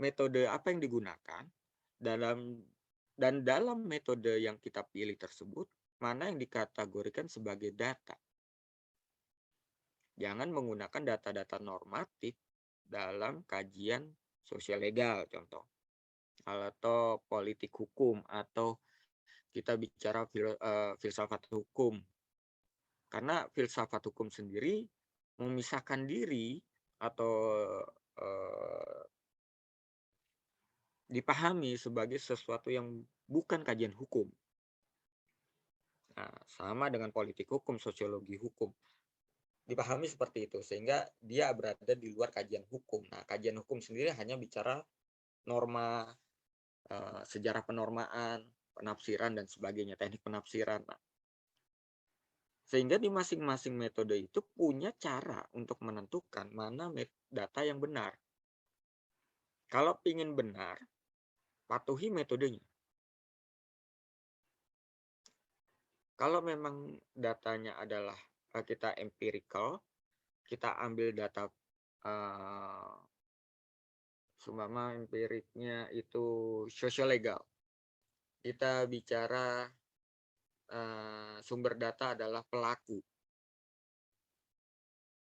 Metode apa yang digunakan dalam metode yang kita pilih tersebut, mana yang dikategorikan sebagai data. Jangan menggunakan data-data normatif dalam kajian sosial legal, contoh. Atau politik hukum, atau kita bicara filsafat hukum. Karena filsafat hukum sendiri memisahkan diri atau dipahami sebagai sesuatu yang bukan kajian hukum. Nah, sama dengan politik hukum, sosiologi hukum. Dipahami seperti itu, sehingga dia berada di luar kajian hukum. Nah, kajian hukum sendiri hanya bicara norma, sejarah penormaan, penafsiran, dan sebagainya, teknik penafsiran. Nah, sehingga di masing-masing metode itu punya cara untuk menentukan mana data yang benar. Kalau ingin benar, patuhi metodenya. Kalau memang datanya adalah kita empirical, kita ambil data seumpama empiriknya itu sosial legal. Kita bicara sumber data adalah pelaku.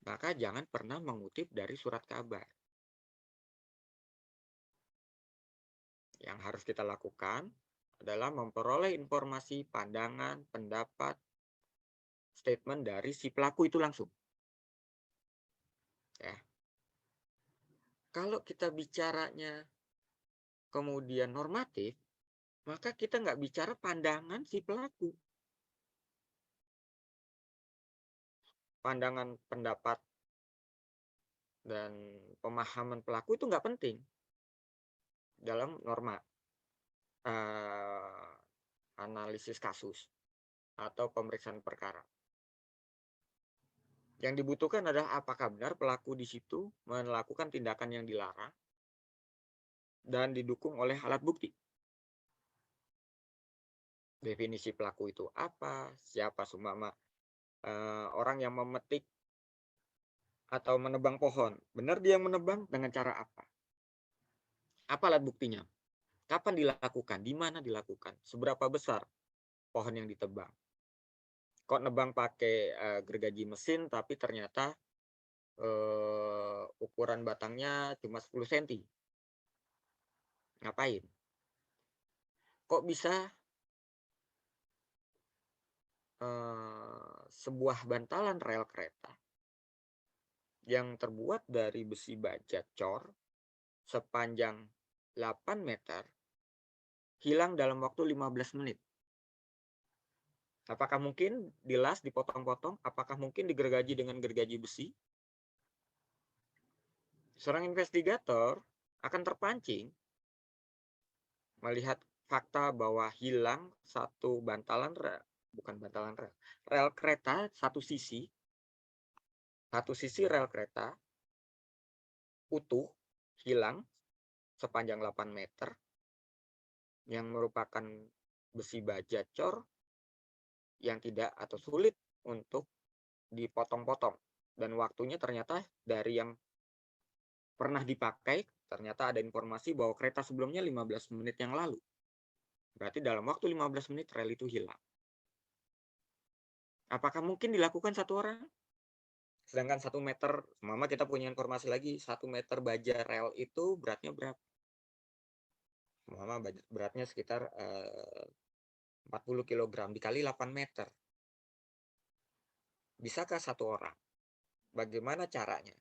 Maka jangan pernah mengutip dari surat kabar. Yang harus kita lakukan adalah memperoleh informasi, pandangan, pendapat, statement dari si pelaku itu langsung. Ya. Kalau kita bicaranya kemudian normatif, maka kita nggak bicara pandangan si pelaku. Pandangan, pendapat, dan pemahaman pelaku itu nggak penting dalam norma analisis kasus atau pemeriksaan perkara. Yang dibutuhkan adalah apakah benar pelaku di situ melakukan tindakan yang dilarang dan didukung oleh alat bukti. Definisi pelaku itu apa? Siapa seumpama orang yang memetik atau menebang pohon. Benar dia menebang dengan cara apa? Apa alat buktinya? Kapan dilakukan? Di mana dilakukan? Seberapa besar pohon yang ditebang? Kok nebang pakai gergaji mesin tapi ternyata ukuran batangnya cuma 10 cm. Ngapain? Kok bisa sebuah bantalan rel kereta yang terbuat dari besi baja cor sepanjang 8 meter hilang dalam waktu 15 menit? Apakah mungkin dilas, dipotong-potong? Apakah mungkin digergaji dengan gergaji besi? Seorang investigator akan terpancing melihat fakta bahwa hilang satu bantalan rel, bukan bantalan rel, rel kereta satu sisi rel kereta utuh hilang sepanjang 8 meter yang merupakan besi baja cor yang tidak atau sulit untuk dipotong-potong, dan waktunya ternyata dari yang pernah dipakai ternyata ada informasi bahwa kereta sebelumnya 15 menit yang lalu. Berarti dalam waktu 15 menit rel itu hilang. Apakah mungkin dilakukan satu orang? Sedangkan 1 meter, mama kita punya informasi lagi, 1 meter baja rel itu beratnya berapa? Mama beratnya sekitar 40 kg dikali 8 meter. Bisakah satu orang? Bagaimana caranya?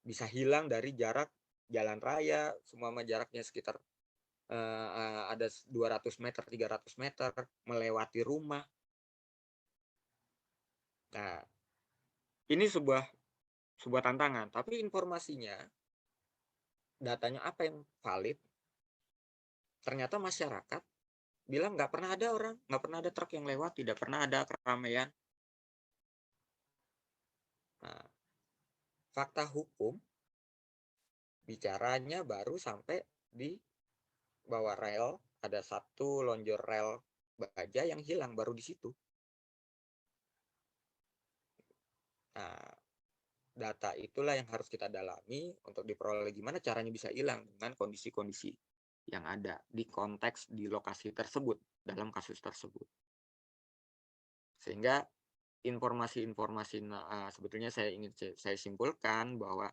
Bisa hilang dari jarak jalan raya, semua jaraknya sekitar ada 200 meter, 300 meter, melewati rumah. Nah, ini sebuah tantangan, tapi informasinya, datanya apa yang valid? Ternyata masyarakat bilang nggak pernah ada orang, nggak pernah ada truk yang lewat, tidak pernah ada keramaian. Nah, fakta hukum bicaranya baru sampai di bawah rel, ada satu lonjor rel baja yang hilang, baru di situ. Nah, data itulah yang harus kita dalami untuk diperoleh gimana caranya bisa hilang dengan kondisi-kondisi yang ada di konteks di lokasi tersebut, dalam kasus tersebut. Sehingga informasi-informasi sebetulnya saya simpulkan bahwa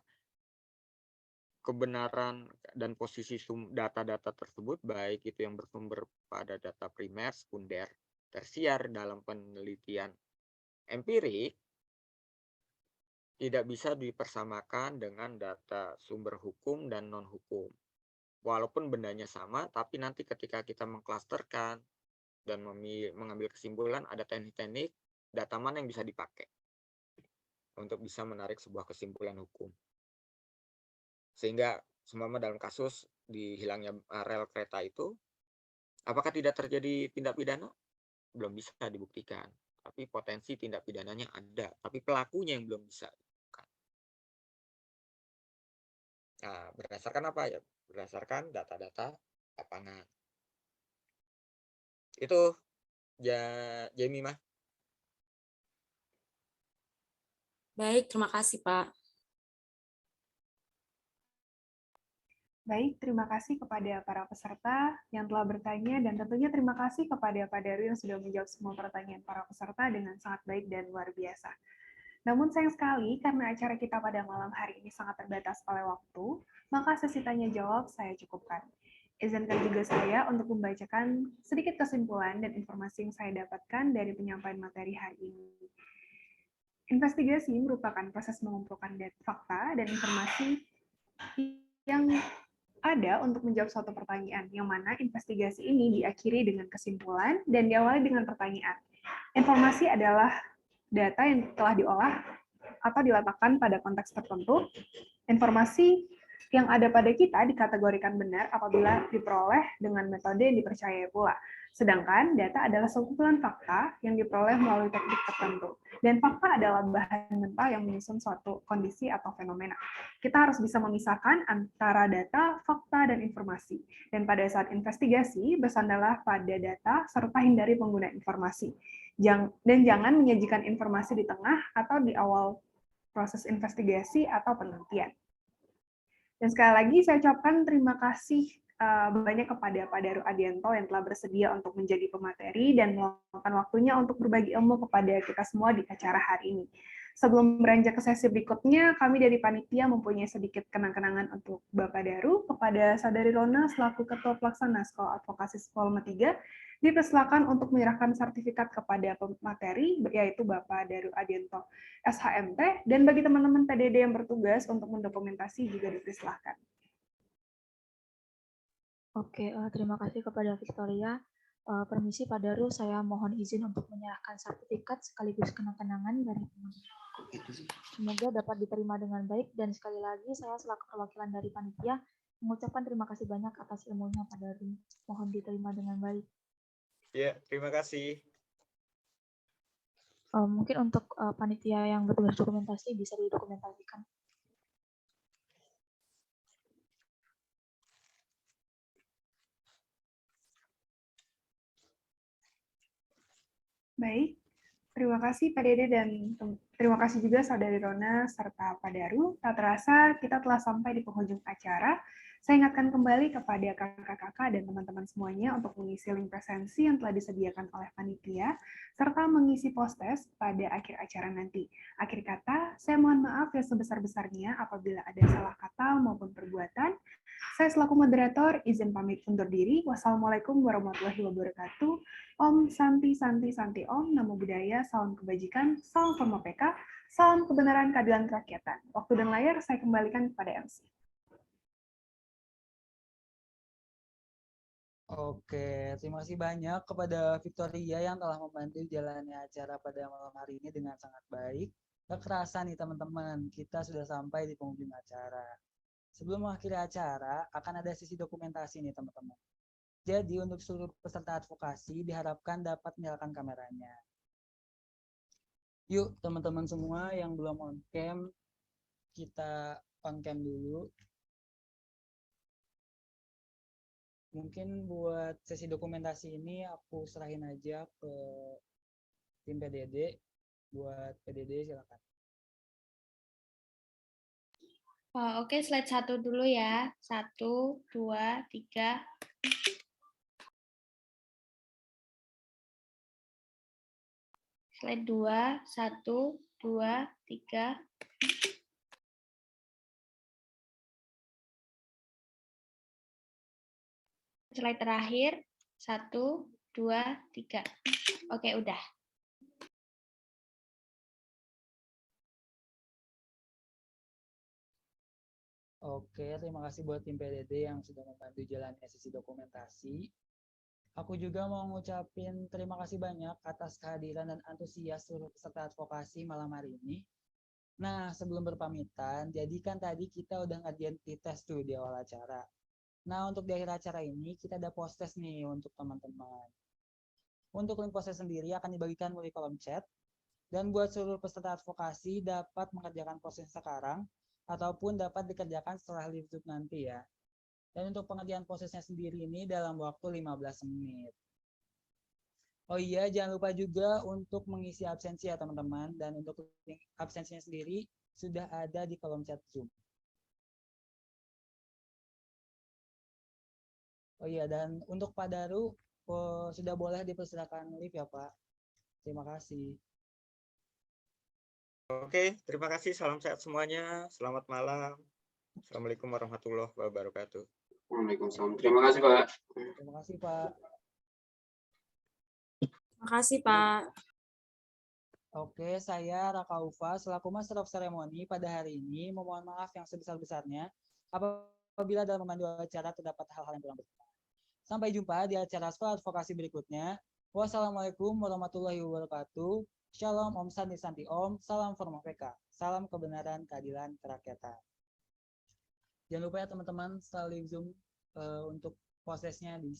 kebenaran dan posisi data-data tersebut, baik itu yang bersumber pada data primer, sekunder, tersier dalam penelitian empirik, tidak bisa dipersamakan dengan data sumber hukum dan non-hukum. Walaupun bendanya sama, tapi nanti ketika kita mengklasterkan dan mengambil kesimpulan, ada teknik-teknik data mana yang bisa dipakai untuk bisa menarik sebuah kesimpulan hukum. Sehingga seumpama dalam kasus dihilangnya rel kereta itu, apakah tidak terjadi tindak pidana? Belum bisa dibuktikan. Tapi potensi tindak pidananya ada, tapi pelakunya yang belum bisa. Nah, berdasarkan apa ya? Berdasarkan data-data lapangan. Itu Jamie mah. Baik, terima kasih Pak. Baik, terima kasih kepada para peserta yang telah bertanya, dan tentunya terima kasih kepada Pak Daru yang sudah menjawab semua pertanyaan para peserta dengan sangat baik dan luar biasa. Namun sayang sekali, karena acara kita pada malam hari ini sangat terbatas oleh waktu, maka sesi tanya-jawab saya cukupkan. Izinkan juga saya untuk membacakan sedikit kesimpulan dan informasi yang saya dapatkan dari penyampaian materi hari ini. Investigasi merupakan proses mengumpulkan fakta dan informasi yang ada untuk menjawab suatu pertanyaan, yang mana investigasi ini diakhiri dengan kesimpulan dan diawali dengan pertanyaan. Informasi adalah data yang telah diolah atau diletakkan pada konteks tertentu. Informasi yang ada pada kita dikategorikan benar apabila diperoleh dengan metode yang dipercayai pula. Sedangkan data adalah sekumpulan fakta yang diperoleh melalui teknik tertentu. Dan fakta adalah bahan mentah yang menyusun suatu kondisi atau fenomena. Kita harus bisa memisahkan antara data, fakta, dan informasi. Dan pada saat investigasi, bersandarlah pada data serta hindari pengguna informasi. Dan jangan menyajikan informasi di tengah atau di awal proses investigasi atau penelitian. Dan sekali lagi saya ucapkan terima kasih banyak kepada Pak Daru Adianto yang telah bersedia untuk menjadi pemateri dan meluangkan waktunya untuk berbagi ilmu kepada kita semua di acara hari ini. Sebelum beranjak ke sesi berikutnya, kami dari panitia mempunyai sedikit kenang-kenangan untuk Bapak Daru. Kepada Saudari Rona selaku Ketua Pelaksana Sekolah Advokasi Volume 3, dipersilakan untuk menyerahkan sertifikat kepada pemateri, yaitu Bapak Daru Adianto SHMT, dan bagi teman-teman PDD yang bertugas untuk mendokumentasi juga dipersilakan. Oke, terima kasih kepada Victoria. Permisi Pak Daru, saya mohon izin untuk menyerahkan sertifikat sekaligus kenang-kenangan dari teman-teman. Semoga dapat diterima dengan baik, dan sekali lagi saya selaku perwakilan dari panitia mengucapkan terima kasih banyak atas ilmunya Pak Daru. Mohon diterima dengan baik. Ya, terima kasih. Mungkin untuk panitia yang bertugas dokumentasi bisa didokumentasikan. Baik, terima kasih Pak Dede dan terima kasih juga Saudari Rona serta Pak Daru. Tak terasa kita telah sampai di penghujung acara. Saya ingatkan kembali kepada kakak-kakak dan teman-teman semuanya untuk mengisi link presensi yang telah disediakan oleh panitia, serta mengisi post-test pada akhir acara nanti. Akhir kata, saya mohon maaf yang sebesar-besarnya apabila ada salah kata maupun perbuatan. Saya selaku moderator izin pamit undur diri. Wassalamualaikum warahmatullahi wabarakatuh. Om Santi Santi Santi Om, Namo Buddhaya, salam kebajikan, salam Forma PK, salam kebenaran, keadilan, kerakyatan. Waktu dan layar saya kembalikan kepada MC. Oke, terima kasih banyak kepada Victoria yang telah membantu jalannya acara pada malam hari ini dengan sangat baik. Gak kerasa nih teman-teman, kita sudah sampai di penghujung acara. Sebelum mengakhiri acara, akan ada sesi dokumentasi nih teman-teman. Jadi untuk seluruh peserta advokasi diharapkan dapat menyalakan kameranya. Yuk teman-teman semua yang belum on cam, kita on cam dulu. Mungkin buat sesi dokumentasi ini aku serahin aja ke tim PDD. Buat PDD silakan. Oke, slide 1 dulu ya. 1, 2, 3. Slide 2, 1, 2, 3. Slide terakhir, 1, 2, 3. Oke, udah. Oke, terima kasih buat tim PDD yang sudah membantu jalannya sesi dokumentasi. Aku juga mau ngucapin terima kasih banyak atas kehadiran dan antusias seluruh peserta advokasi malam hari ini. Nah, sebelum berpamitan, jadi kan tadi kita udah ngerjain pretest tuh di awal acara. Nah, untuk di akhir acara ini, kita ada post-test nih untuk teman-teman. Untuk link post-test sendiri akan dibagikan melalui kolom chat, dan buat seluruh peserta advokasi dapat mengerjakan post-test sekarang, ataupun dapat dikerjakan setelah live Zoom nanti ya. Dan untuk pengerjaan post-testnya sendiri ini dalam waktu 15 menit. Oh iya, jangan lupa juga untuk mengisi absensi ya teman-teman, dan untuk link absensinya sendiri sudah ada di kolom chat Zoom. Oh iya, dan untuk Pak Daru, sudah boleh dipersilakan live ya Pak. Terima kasih. Oke, terima kasih. Salam sehat semuanya. Selamat malam. Assalamualaikum warahmatullahi wabarakatuh. Waalaikumsalam. Terima kasih, Pak. Terima kasih Pak. Terima kasih, Pak. Oke, saya Raka Ufa selaku Master of Ceremony pada hari ini memohon maaf yang sebesar-besarnya apabila dalam memandu acara terdapat hal-hal yang kurang berkenan. Sampai jumpa di acara sekolah advokasi berikutnya. Wassalamualaikum warahmatullahi wabarakatuh. Shalom, Om Santi Santi Om. Salam Forma PK. Salam kebenaran, keadilan, kerakyatan. Jangan lupa ya teman-teman setelah live Zoom untuk prosesnya di